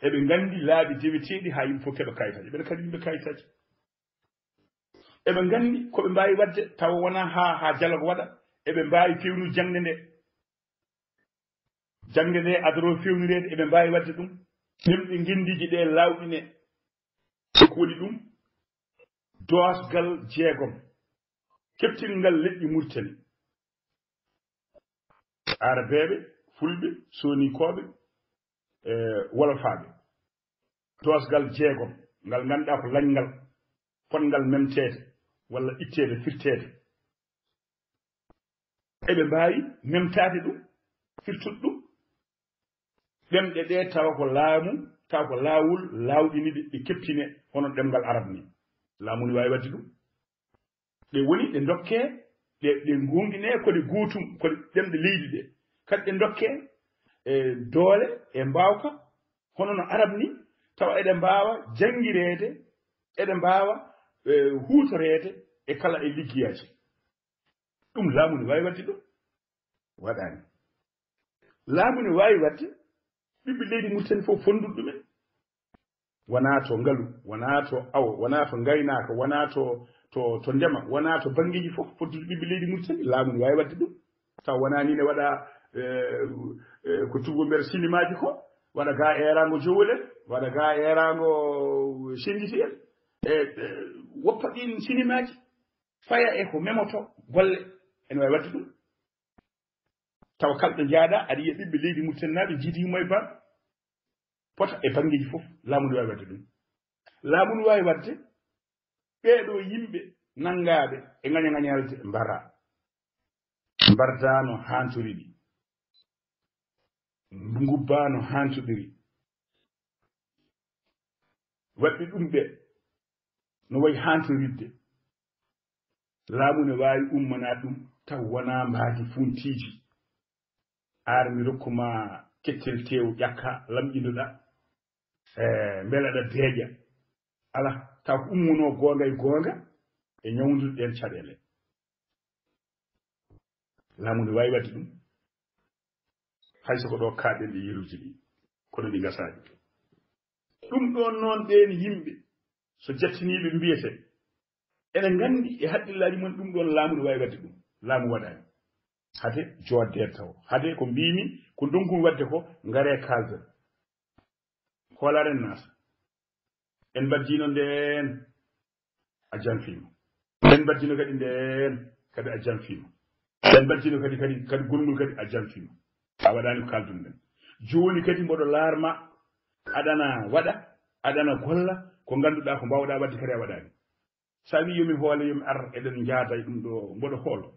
eɓe gandi laaɓi deweteɗi ha yimɓe fof keɓa kayitaji ɓeɗa kadi yimɓe kayitaji eɓe gandi koɓe mbawi wadde tawa wona ha jalogo waɗa eɓe mbawi fewnu jangde nde adoro fewnirede eɓe mbawi wadde ɗum ɗemɗe gendiji ɗe lawɗine ko woni ɗum dosgal jeegom keptingal leƴƴi murtani arabeɓe fulɓe sonikoɓe wolofaɓe dosgal jeegom ngal ganduɗa ko lañngal fotngal memtede walla ittede firtede eɓe mbawi memtade ɗum firtude ɗum ɗemɗe ɗe tawa ko laawol lawɗiniɗe ɗe keptine hono ɗemgal arab ni laamu ni wawi wadde ɗum ɗe woni ɗe dokke ɗe gonɗine koɗe gotum koɗe ɗemɗe leydi ɗe kadi ɗe dokke doole e mbawka hono no arab ni tawa eɗe mbawa jangguirede eɗe mbawa hutorede e kala e liggiyaji ɗum laamu ni wawi wadde ɗum waɗani laamu ni wawi wadde ɓiɓɓe leydi murtani fof fondude ɗumen wona to ngaalu wona to awo wona to gaynaka wona to ndema wona to banggueji fof foddude ɓiɓɓe leydi murtani laamu ni wawi wadde ɗum taw wona ni ne waɗa ko tubo mbiyata sinimaji ko waɗa ga erago jowolel waɗa ga erago sengiti en woppa ɗin sinimaji faya e ko memoto golle ene wawi wadde ɗum tawa kalɗo jaaɗa aɗa yiya ɓiɓɓe leydi murtannaɓe jiidimo e ban pota e banggueji fof laamu ndu wawi wadde ɗum laamu ndu wawi wadde ɓeeɗo yimɓe nangaɓe e gañagalde mbardano hantoriɗi gubbano hantoɗiri waɗɓe ɗum ɓe no wayi hantoridde laamu ne wawi ummana ɗum taw wona mbaaki funtiji ar mi rokkuma kettel tew ƴakka lamƴinduɗa beele aɗa deeƴa ala taw ko ummuno gonga e gonga e ñawdude ɗen caɗele laamu ne wawi wadde ɗum hayso ko ɗo kaɗen ɗe yeruji ɗi kono ɗi gasaji ɗum ɗon noon ɗen yimɓe so jattiniɓe mbiyete ene gandi e haqqillaji mumen ɗum ɗon laamu ne wawi wadde ɗum laamu waɗani hade jodde taw hade ko mbimi ko donkumi wadde ko ngare kalden hoolaren naata en baddino nden a janfima en baddino kadi nden kadi a janfima en baddino kadi gongol kadi a janfima a waɗani ko kaldun ɗen joni kadi mboɗo larma aɗana waɗa aɗana golla ko ganduɗa ko mbawɗa wadde kadi a waɗani sa wi yomi hoole yomi ar eɗen jaada ɗum ɗo mboɗo hoolo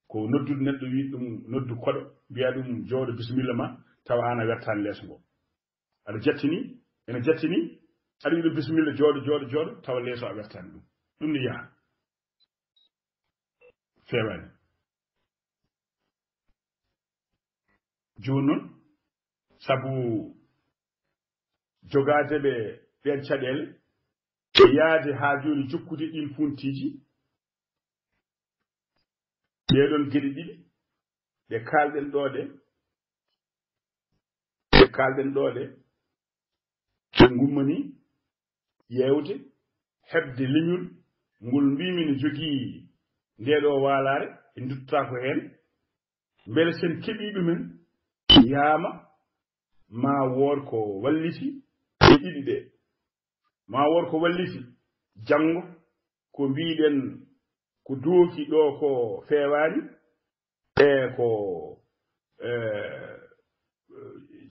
ko noddude neɗɗo wi ɗum noddu koɗo mbiya ɗum jooɗo bisimilla ma tawa an a wertani leeso ngo aɗa jattini ene jattini aɗa wiɗo bisimilla jooɗo tawa leeso a wertani ɗum ne yaha fewani joni noon sabu jogade ɓe ɓen caɗele e yaade ha joni jokkude ɗin funtiji ɓeɗon geɗe ɗiɗi ɗe kalɗen ɗo ɗe ɓe gummani yewde hebde leñol ngol mbimi ne jogii ndeɗo walare e duttata ko hen beele sen keeɓi ɗumen yaama ma wood ko walliti e ɗiɗi ɗe ma wood ko walliti janngo ko mbiɗen ko dooki ɗo ko fewani e ko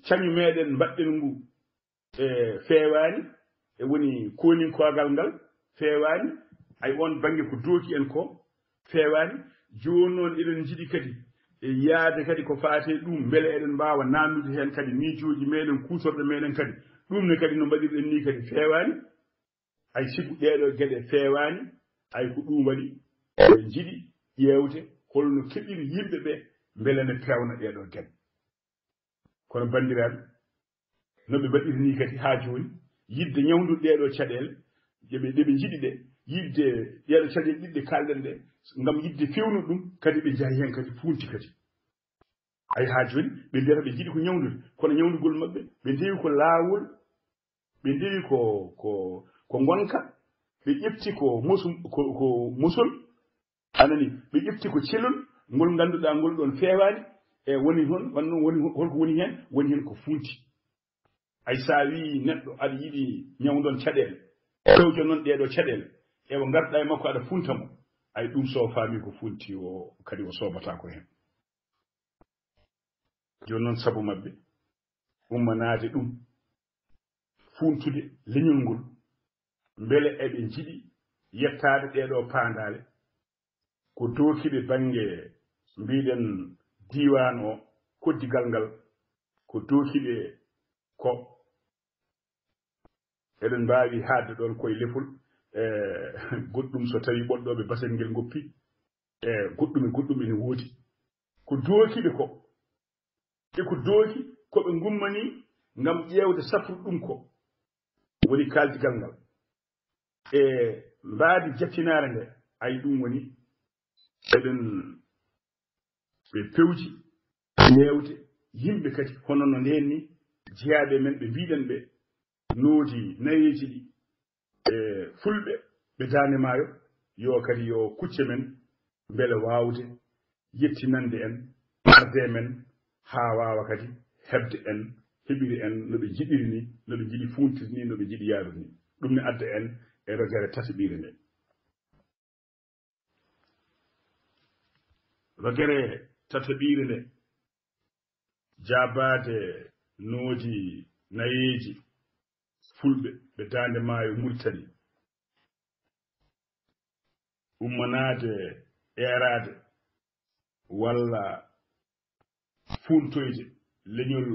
cañu meɗen mbaɗɗen ngu e fewani e woni koninkogal ngal fewani ay on banggue ko dooki en ko fewani joni noon eɗen jiiɗi kadi e yaade kadi ko faate ɗum beele eɗen mbawa nannude hen kadi miijoji meɗen kutorɗe meɗen kadi ɗum ne kadi no mbaɗirɗen ni kadi fewani ay sibu ɗeɗo gueɗe fewani ay ko ɗum waɗi eɗen jiiɗi ƴewde holno keɓiri yimɓeɓe beele ne pewna ɗeɗo gueɗe kono bandiraɓe noɓe mbaɗiri ni kadi ha joni yidde ñawdude ɗeɗo caɗele ɗeɓe jiiɗi ɗe yidde ɗeɗo caɗele ɗiɗɗe kalɗen ɗe ngam yidde fewnude ɗum kadi ɓe jaahi hen kadi funti kadi ay ha joni ɓe mbiyata ɓe jiiɗi ko ñawdude kono ñawdugol mabɓe ɓe ndewi ko laawol ɓe ndewi ko gonka ɓe ƴefti ko musol anani ɓe ƴefti ko celol ngol ganduɗa ngol ɗon fewani e woni holko woni hen ko funti ay sa wi neɗɗo aɗa yiɗi ñawdon caɗele fewjon noon ɗeɗo caɗele ewo garɗa e makko aɗa funtamo ay ɗum so faami ko funti o kadi o sobata ko hen joni noon sabu mabɓe ummanade ɗum funtude leñol ngol beele eɓe jiiɗi yettade ɗeɗo pandale ko dookiɓe banggue mbiɗen diwan o koddigal ngal ko dookiɓe ko eɗen mbawi hadde ɗon koye lefol goɗɗum so tawi ɓoɗɗoɓe basel ngel goppi e goɗɗum ene woodi ko dookiɓe ko eko dooki koɓe gummani ngam ƴewde safru ɗum ko woni kaldigal ngal e mbaadi jattinare nde ay ɗum woni eɗen ɓe pewji ƴewde yimɓe kadi hono no ndenni jeyaɓe men ɓe mbiɗen ɓe noodi nayeji ɗi e fulɓe ɓe dande maayo yo kadi yo kucce men beele wawde yettinande en arde men ha wawa kadi hebde en heɓiri en noɓe jiɗiri ni noɓe jiiɗi funtir ni noɓe jiiɗi yaarude ni ɗum ne adda en e rogere tataɓire nde rogere tataɓire nde jabade noodi nayeji fulɓe ɓe dande maayo Mauritanie ummanade erade walla funtoyde leñol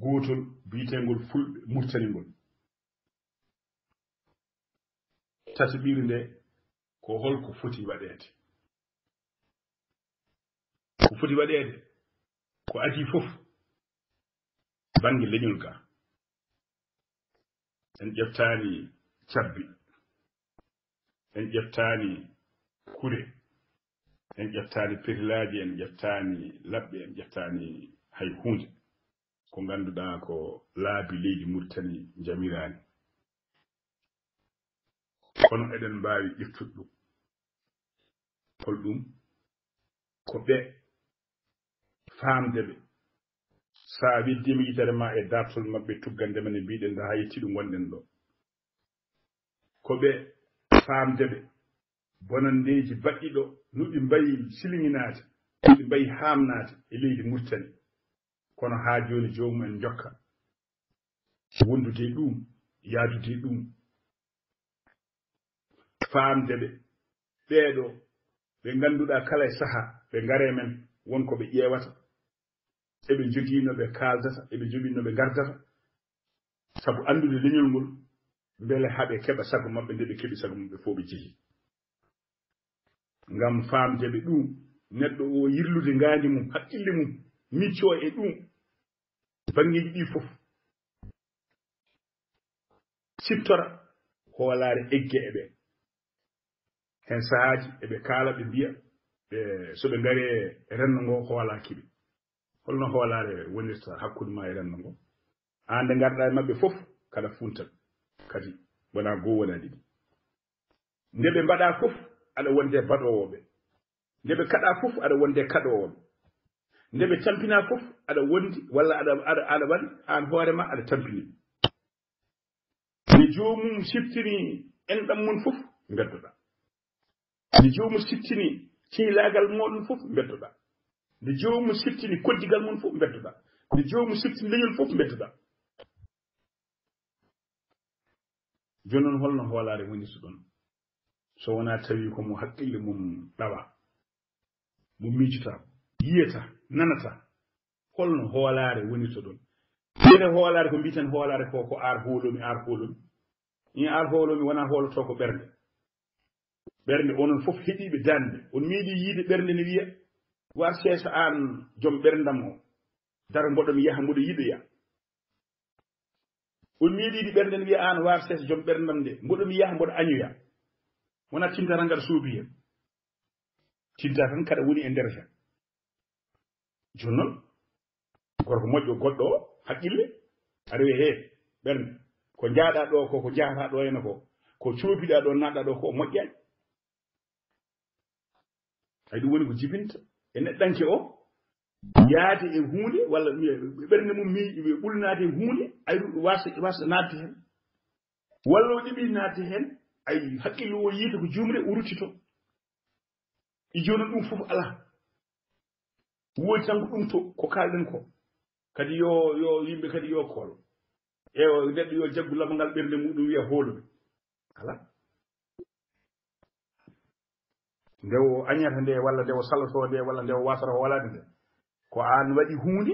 gotol biyetengol fulɓe Mauritanie ngol tataɓire nde ko holko foti waɗede ko adi fof banggue leñol ga en ƴeftani cabbi en ƴeftani kure en ƴeftani perilaji en ƴeftani labɓe en ƴeftani hay hunde ko ganduɗa ko laabi leydi Mauritanie jamirani kono eɗen mbawi ƴeftude ɗum holɗum ko ɓe famdeɓe sa weddima yitere ma e dartol mabɓe tuggande men e mbiɗen da ha yetti ɗum gonɗen ɗo ko ɓe famdeɓe bonandeji baɗɗiɗo nuɗi mbayi siliŋinade nuɗi mbayi hamnade e leydi Mauritanie kono ha joni jomumen jokka wondude ɗum yaadude ɗum famdeɓe ɓeɗo ɓe ganduɗa kala e saaha ɓe gare men wonko ɓe ƴewata eɓe jogui no ɓe kaldata eɓe jogui no ɓe gardata sabu andude leñol ngol mbele haɓe keɓa sago maɓɓe nde ɓe keɓi sago maɓɓe fof ɓe jehi ngam famdeɓe ɗum neɗɗo o yirlude ngaandi mum haqqille mum micco e ɗum bangeji ɗi fof siftora hoolaare egge e ɓe hen sahaaji eɓe kaala ɓe mbiya so ɓe ngari e renndo ngo hoolaaki ɓe holno hoolaare wonirta hakkude ma e renndo ngo aan nde ngarɗaa e maɓɓe fof kada funtal kadi wonaa goo wonaa ɗiɗi nde ɓe mbaɗaa fof aɗa wonde baɗoowoɓe nde ɓe kaɗaa fof aɗa wonde kaɗoowoɓe nde ɓe tampinaa fof aɗa wondi walla aɗa waɗi aan hoore ma aɗa tampini nde joomum siftini enɗam mon fof mbeddoɗaa nde joomum siftini cehlaagal moɗon fof mbeddoɗaa nde joomum siftini koddigal mon fof mbeddoɗaa nde joomum siftini leñol fof mbeddoɗaa jooni noon holno hoolaare wonirta ɗon so wonaa tawi ko mo haqqille mum ɗawa mo miijotaa yiyata nanata holno hoolaare wonirta ɗon ene hoolaare ko mbiten hoolaare ko aar hoolomi in aar hoolomi wonaa hoolotoo ko ɓernde onon fof heɗiiɓe daande on miiɗi yiide ɓernde ne wiya war seesa aan jom ɓerndam o dara mboɗo mi yaha mboɗo yiɗoya on miiɗiiɗi ɓernde ne wiya aan war seesa jom ɓerndam nde mboɗo mi yaha mboɗo añoya wonaa tintata ngaɗa suubi hen tinta tan kada woni e nder hen jooni noon gorko moƴƴo goɗɗo o haqqille aɗa wiya he ɓernde ko njaaɗaa ɗo ko njahataa ɗo hene ko coopiɗaa ɗo naɗɗaa ɗo ko moƴƴani ay ɗum woni ko jibinta e neɗɗanke o yaade e huunde walla ɓernde mum ɓulnaade e huunde ay wasa naatde hen walla o ɗiɓii naatde hen ay haqqille o yiita ko jumre o ruttito e jooni ɗum fof alaa woodi tan ko ɗum to ko kalɗen ko kadi yo yimɓe kadi yo koolo e neɗɗo yo jaggu labangal ɓernde muɗum wiya hoolumi ala nde o añata nde walla nde o salotoo nde walla nde o wasata hoolaade nde ko aan waɗi huunde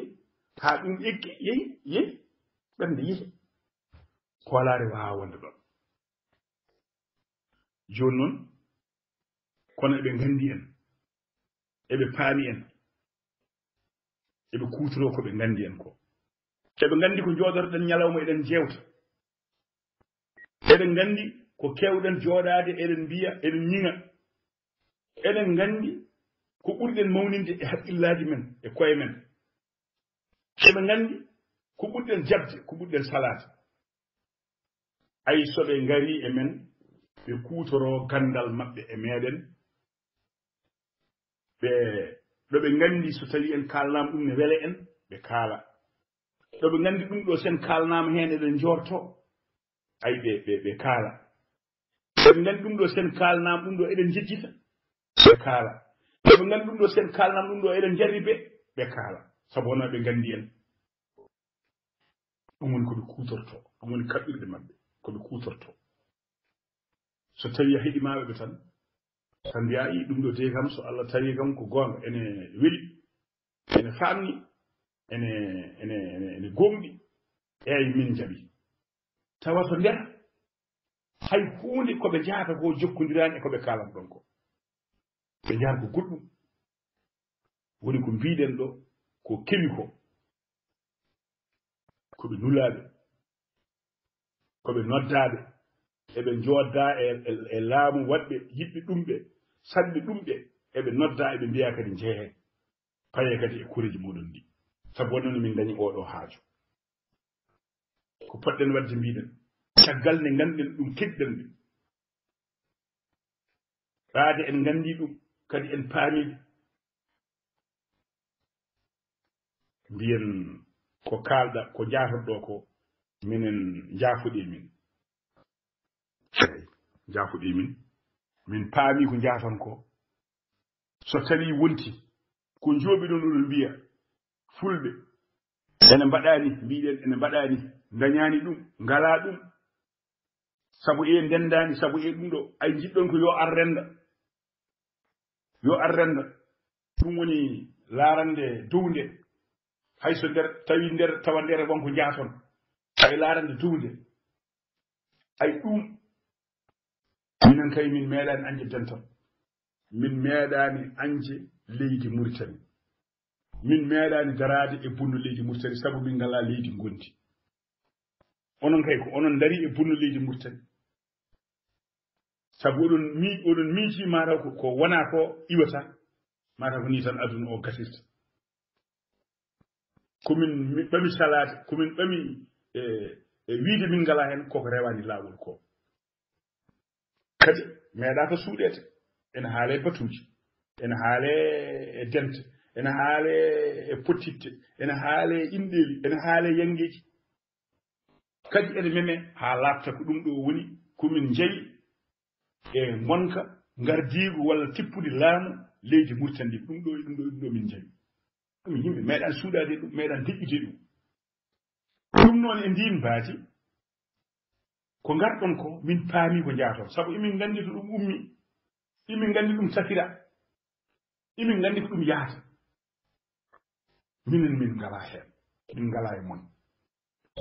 haa ɗum eggi yehi ɓernde yehi hoolaare waawa wonde ɗon jooni noon kono eɓe nganndi en eɓe paami en eɓe kuutoroo ko ɓe nganndi en ko eɓe nganndi ko njooɗorɗen ñalawma eɗen jeewta eɗen nganndi ko keewɗen jooɗaade eɗen mbiya eɗen ñiŋa eɗen nganndi ko ɓurɗen mawninde e haqqillaaji men e koye men eɓe nganndi ko ɓurɗen jabde ko ɓurɗen salaade ay so ɓe ngarii e men ɓe kuutoroo ganndal maɓɓe e meeɗen ɗo ɓe nganndi so tawii en kaalnaama ɗum ne wele en ɓe kaala ɗo ɓe nganndi ɗum ɗo sen kaalnaama heen eɗen njortoo ay ɓe kaala ɓe nganndi ɗum ɗo sen kaalnaama ɗum ɗo eɗen jejjita ɓe kaala ɓe nganndi ɗum ɗo sen kaalnaama ɗum ɗo eɗen jarri ɓe kaala sabu wonaa ɓe nganndi en ɗum woni ko ɓe kuutortoo ɗum woni kaɓɓirɗe maɓɓe ko ɓe kuutortoo so tawii a heɗimaaɓe ɓe tan mbiya i ɗum ɗo de kam so Allah tawi kam ko goonga ene weli ene faamni ene gomɗi eyi min jaɓi tawa to nder hay huunde koɓe njahata ko jokkondiraani e koɓe kaalan ɗon ko ɓe njahata ko goɗɗum woni ko mbiɗen ɗo ko kewi ko koɓe nulaaɓe koɓe noddaaɓe eɓe njoodaa e laamu waɗɓe yiɗɓe ɗumɓe saɗɓe ɗumɓe eɓe noddaa eɓe mbiya kadi njehee paye kadi e kureji muɗum ɗi sabu wonno min dañi oɗo haaju ko poɗɗen wadde mbiɗen caggal nde ngannduɗen ɗum keɗɗen ɓe ɓaade en nganndi ɗum kadi en paamiɗe mbiyen ko kaalɗa ko jaatorɗo ko minen jaafuɗi min jaafuɗi min paami ko jaaton ko so tawi wonti ko jooɓi ɗon oɗon mbiya fulɓe ene mbaɗaani mbiɗen ene mbaɗaani dañaani ɗum ngalaa ɗum sabu e ndendaani sabu e ɗum ɗo ay jiɗɗon ko yo ar renda ɗum woni laarande dow nde hayso nder tawi nder tawa nder wonko jaaton ay laarande tuwde ay ɗum minen kay min meeɗani anje dental min meeɗani anje leydi Mauritanie min meeɗani darade e bunno leydi Mauritanie sabu min ngala leydi gondi onon kay ko onon dari e bunno leydi Mauritanie sabu oɗon miiji mataw ko wona ko iwata mataw ko ni tan aduna o gasirta komin ɓami salade komin ɓami e wiide min ngala hen koko rewani lawol ko kadi meeɗa ko suuɗete ene haale batuji ene haale e dente ene haale e pottitte ene haale inɗeli ene haale yangeji kadi ene meme ha laaɓta ko ɗum ɗo woni komin jeeyi e gonka gardigu walla tippude laamu leydi Mauritanie ɗum ɗo min jeeyi ɗum yimɓe meeɗan suuɗade ɗum meeɗan deƴƴude ɗum noon e ndin baati ko garɗon ko min paami ko jaaton sabu emin gandi to ɗum ummi emin gandi ɗum safira emin gandi ko ɗum yahata minen min ngala heen min ngala e mon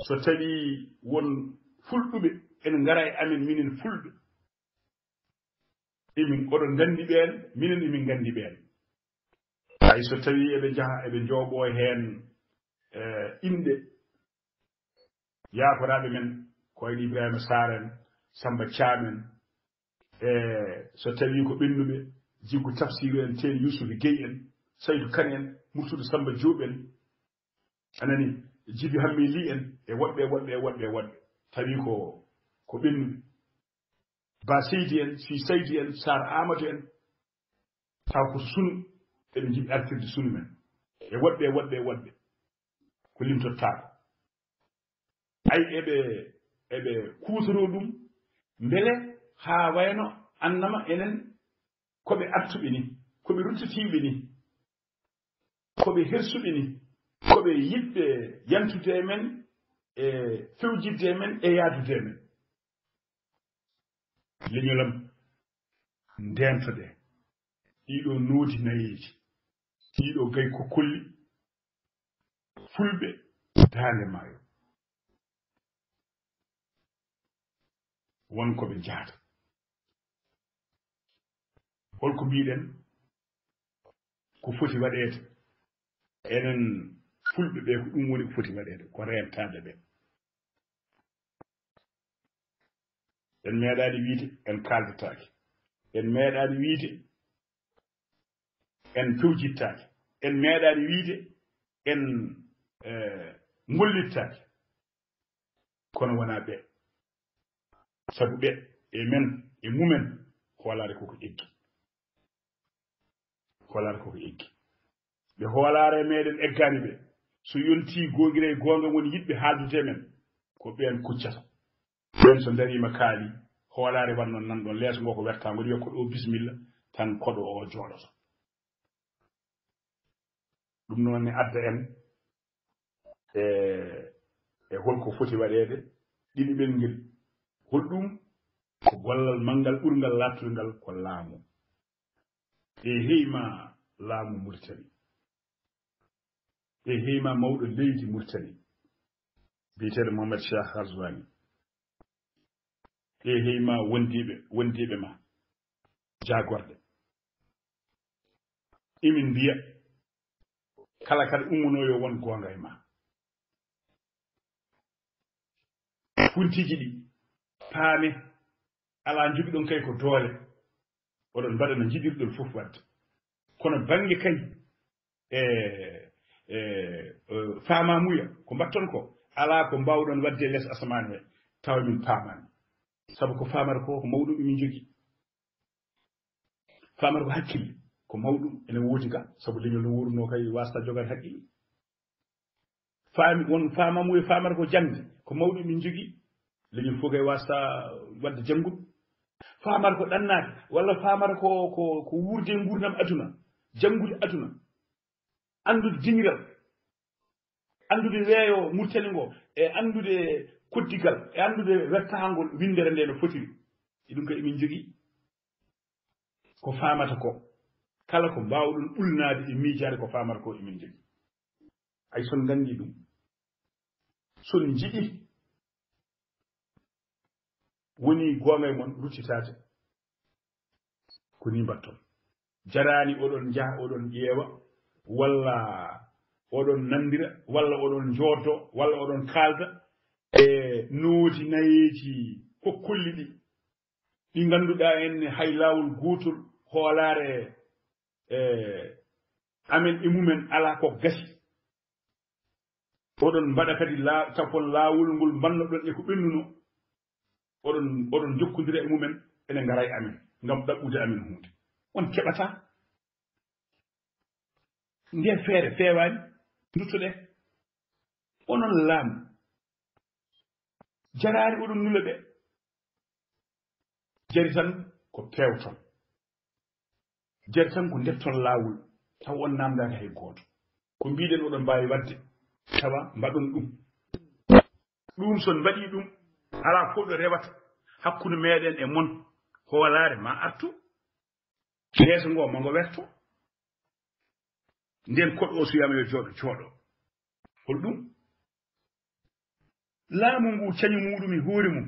so tawi won fulɓuɓe ene ngara e amen minen fulɓe emin oɗon gandi ɓeen minen emin gandi ɓeen hay so tawi eɓe jaha eɓe jooɓo heen inde yaaforaɓe men koyno Ibrahima Sarr en Samba Thiam en so tawi ko ɓennuɓe Jiggu Tafsiru en Teeri Youssoufa Gueye en Saydou Kane en Murtude Samba Diop en anani Djibi Hammi Ly en e woɗɓe tawi ko ɓennuɓe Ba Seydi en Si Seydi en Sar Amadou en taw ko sunu eɓe jiɗi artirde sunu men e woɗɓe ko limtottako ay eɓe kuutoro ɗum mbele haa wayno annama enen koɓe artuɓe ni koɓe ruttitiɓe ni koɓe hersuɓe ni koɓe yiɗɓe yantude men e fewjidde men e yaadude men leñolam ndentode ɗiɗo noodi nayeji ɗiɗo gay ko kolli fulɓe daande maayo wonko ɓe jaata holko mbiɗen ko foti waɗede enen fulɓe ɓe ko ɗum woni ko foti waɗede ko rentade ɓe en meeɗani wiide en kaldetake en meeɗani wiide en fewjittake en meeɗani wiide en gollittake kono wona ɓe sabu ɓe e men e mumen hoolare koko eggi ɓe hoolare meɗen eggani ɓe so yonti gogire gonga woni yiɗɓe haaldude men ko ɓen kuccata ɓen so darima kaali hoolare wannon nan ɗon leeso ngo ko wertago wiya ko ɗo bisimilla tan koɗo o jooɗoto ɗum noon ne adda en e holko foti waɗede ɗiɗiɓel ngel holɗum ko gollal mangal ɓurgal lattugal ko laamu e heyma laamu Mauritanie e heyma mawɗo leydi Mauritanie biyeteɗo Mohamed Cheikh Ghazouani e heyma wondiɓe ma jagorɗe emin mbiya kala kada ummunoyo won gonga e ma funtiji ɗi paame ala jogi ɗon kay ko doole oɗon mbaɗa no jiɗirɗon fof wadde kono bange kay faamamuya ko mbatton ko ala ko mbawɗon wadde less asamane he tawa min paamani sabu ko famata ko mawɗum emin jogui famata ko hakkille ko mawɗum ene woodi ga sabu leñol no wuruno kay wasta jogade haqqille won famamuya famata ko jangde ko mawɗum emin jogui leñol fof kay wasta wadde jangguɗ famata ko ɗannade walla famata ko wurde gurdam aduna janggude aduna andude diñiral andude weeyo Mauritanie ngo e andude koddigal e andude wertahangol windere nde no fotiri ɗum kay emin jogui ko famata ko kala ko mbawɗon ɓulnade e miijade ko famata ko emin jogui ay son gandi ɗum son jiɗi woni gonga e mon ruccitade ko ni mbatton jarani oɗon jaha oɗon ƴeewa walla oɗon nandira walla oɗon joodo walla oɗon kalda e nooti nayeji kokkolli ɗi ganduɗa en hay lawol gotol hoolare amen e mumen ala ko gasi oɗon mbaɗa kadi tapon laawol ngol mbannoɗon e ko ɓennuno oɗon jokkodira e mumen ene ngara e amen ngam ɗaɓɓude amen hunde on keɓata nden feere feewani duttoɗe onon laamu jaraani oɗon nula ɓe jari tan ko pewton jari tan ko ndetton laawol taw on namdaka hay gooto ko mbiɗen oɗon mbawi wadde tawa mbaɗon ɗum son mbaɗi ɗum ala fof ɗo rewata hakkude meɗen e mon hoolare ma artu yeeso ngo mo ngo werto nden koɗo o suyama yo jooɗo jooɗo hol ɗum laamu ngu cañu muɗum e hoore mum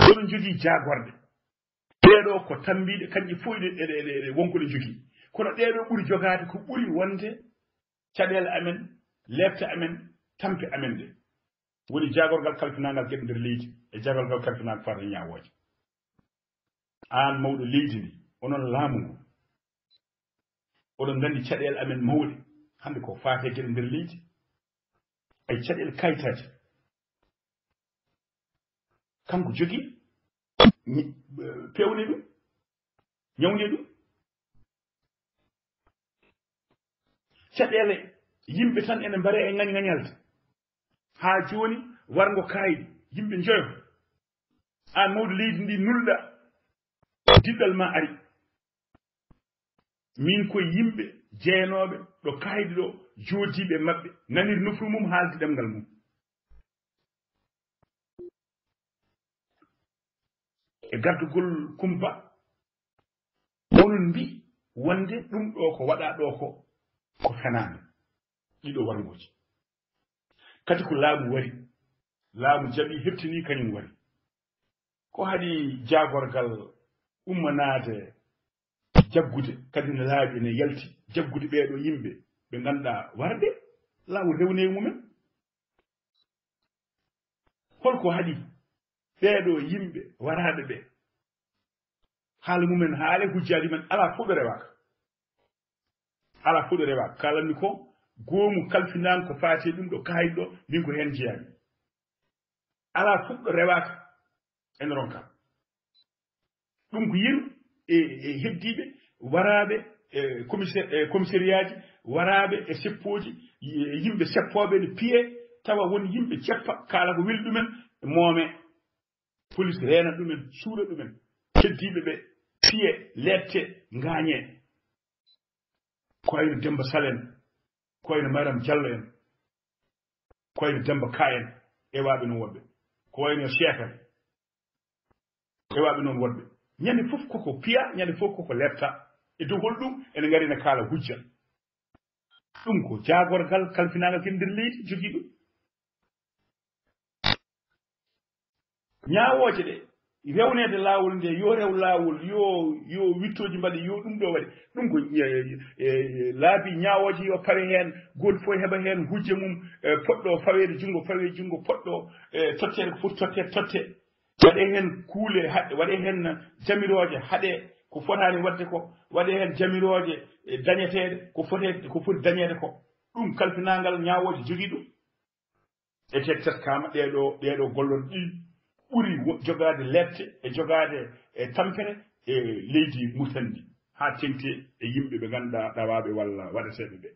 oɗon jogii jagorde ɗeɗo ko tambiɗe kanƴe fof ɗe wonko ɗe jogii kono ɗeɗo ɓuri jogade ko ɓuri wonde caɗele amen lefte amen tampe amen ɗe woni jagorgal kalfinagal geɗe nder leydi e jagorgal kalfinagal farta ñawoje an mawɗo leydi ndi onon laamu ngu oɗon gandi caɗele amen mawɗe hande ko faate geɗe nder leydi ay caɗele kayitaji kanko jogii pewne ɗum ñawde ɗum caɗele yimɓe tan ene mbare e ŋañalde ha joni wargo kayɗe yimɓe joyo an mawɗo leydi ndi nulɗa diɗɗal ma ari min koye yimɓe jeenoɓe ɗo kayɗe ɗo jodiɓe maɓɓe nanir nofru mum haalde ɗemgal mum e gardugol kumba onon mbi wonde ɗum ɗo ko waɗa ɗo ko fenade ɗiɗo wargoji kadi ko laamu wari laamu jaɓi heftini kañum wari ko haɗi jagorgal ummanade jaggude kadi ne laaɓi ne yalti jaggude ɓeeɗo yimɓe ɓe ganduɗa warɓe laawol rewne mumen holko haɗi ɓeeɗo yimɓe waraɓe ɓe haala mumen haale hujjaji men ala fof ɗo rewaka ala fof ɗo rewaka kalanmi ko goomu kalfinan ko faati ɗum ɗo kayɗo min ko hen jeyami ala fof ɗo rewaka en ronka ɗum ko yiru e heddiɓe waraɓe commissariat ji waraɓe e seppoji yimɓe seppoɓe ne piye tawa woni yimɓe ceppa kala ko weli ɗumen moome police reena ɗumen suura ɗumen heddiɓe ɓe piye lette gañe ko wayno Demba Salen ko wayno Mariam Diallo en ko wayno Demba Ka en ewaɓe noon wonɓe ko wayno Cheikh en ewaɓe noon wonɓe ñande fof koko piya ñande fof koko lefta e dow holɗum ene ngari ne kaala hujja ɗum ko jagorgal kalfinagal ken nder leydi jogii ɗum ñawoje ɗe rewnede laawol nde yo rew laawol yo wittoji mbaɗe yo ɗum ɗo waɗe ɗum ko laabi ñawoje yo pawe hen goto fof heɓa hen hujja mum poɗɗo fawede jungo poɗɗo tottede ko foti totte waɗe hen kuule waɗe hen jamiroje haɗe ko fotani wadde ko waɗe hen jamiroje dañetede ko foti dañede ko ɗum kalfinagal ñawoje jogii ɗum e tekkama ɗeɗo gollon ɗi ɓuri jogade lette e jogade e tampere e leydi murtandi ha tengti e yimɓe ɓe ganduɗa ɗawaɓe walla waɗateɓe ɓe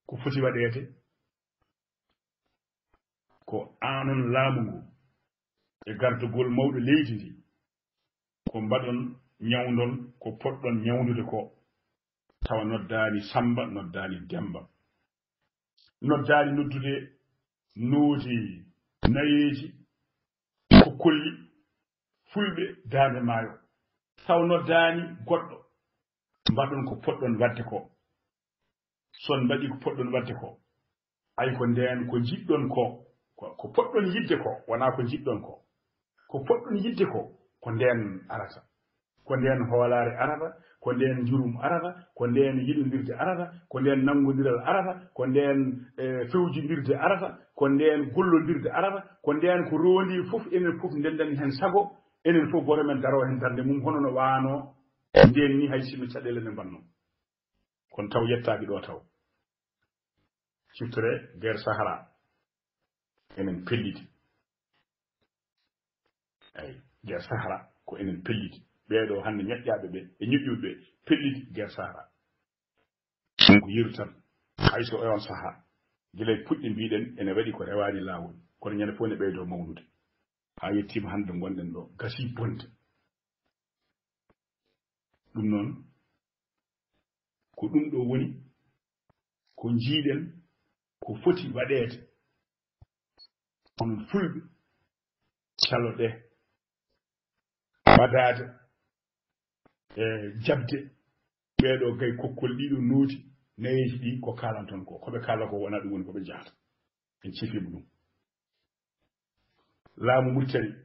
ko foti waɗede ko anon laamu ngu e gardugol mawɗo leydi ndi ko mbaɗon ñawdon ko poɗɗon ñawdude ko tawa noddani Samba noddani Demba noddani noddude nooti nayeji ko kolli fulɓe dande maayo taw noddani goɗɗo mbaɗon ko poɗɗon wadde ko son mbaɗi ko poɗɗon wadde ko ay ko nden ko jiɗɗon ko ko poɗɗon yidde ko wona ko jiɗɗon ko poɗɗon yidde ko nden arata ko nden hoolare arata ko nden jurum arata ko nden yiɗodirde arata ko nden nangodiral arata ko nden fewjidirde arata ko nden gollodirde arata ko nden ko rondi fof enen fof ndenden hen sago enen fof goto men daro hen darde mum hono no waano nden ni hay sinno caɗele ne mbanno kono taw yettaɓe ɗo taw ciftore guerre sahara enen pelliti eyi guerre sahara ko enen pelliti ɓeeɗo hannde ñoƴƴaɓe ɓe e ñoƴƴuɓe ɓe pelliti guerre sahara ɗum ko yiru tan hayso e on saha gila e puɗɗi mbiɗen ene waɗi ko rewani laawol kono ñande fof ne ɓeydo mawnude ha yettima hannde gonɗen ɗo gasi bonde ɗum noon ko ɗum ɗo woni ko jiiɗen ko foti waɗeede onon fulɓe caloɗe waɗaade e jabde ɓeeɗo gay kokkol ɗiɗo nooti nayeji ɗi ko kalan ton ko koɓe kala ko wona ɗum woni koɓe jahata en cifima ɗum laamu Mauritanie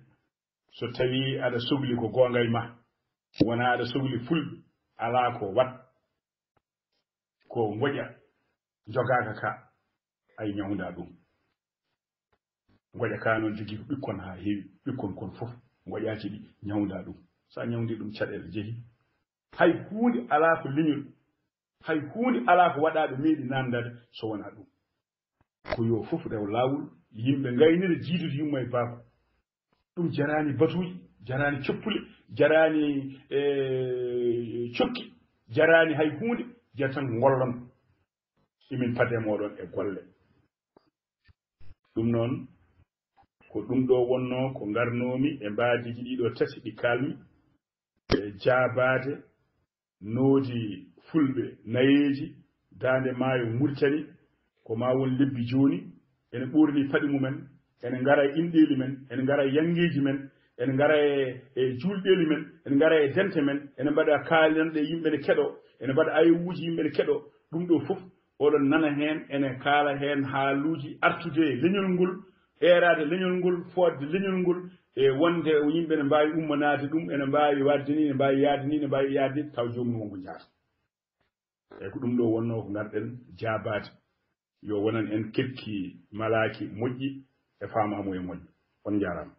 so tawi aɗa sohli ko gonga e ma wona aɗa sohli fulɓe ala ko wat ko goƴa jogaka ka ay ñawda ɗum goƴa ka noon jogui ko ɓikkon ha heewi ɓikkon kon fof goƴaji ɗi ñawda ɗum sa ñawdi ɗum caɗele jeehi hay hunde ala ko leñol hay hunde ala ko waɗaɗo meeɗi namdade so wona ɗum ko yo fof rew lawol yimɓe gaynira jiidude yumma e baaba ɗum jarani batuji jarani coppule jarani cokki jarani hay hunde jara tan gollon imin pade moɗon e golle ɗum noon ko ɗum ɗo wonno ko garnomi e mbadiji ɗiɗo tati ɗi kalmi e jaabade noodi fulɓe nayeji dande maayo Mauritanie ko ma won lebbi joni ene ɓorni paɗi mumen ene ngara e inɗeli men ene ngara e yangeji men ene ngara e julɗeli men ene ngara e dente men ene mbaɗa kalanɗe yimɓe ne keɗo ene mbaɗa ayewuji yimɓe ne keɗo ɗum ɗo fof oɗon nana hen ene kaala hen haaluji artude leñol ngol eerade leñol ngol fodde leñol ngol e wonde yimɓe ne mbawi ummanade ɗum ene mbawi wadde ni ne mbawi yaade ni ne mbawi yaade taw jomum wonko jaata eyyi ko ɗum ɗo wonno ko garɗen jaabade yo wonan en kekki malaki moƴƴi e famamuye moƴƴi on jarama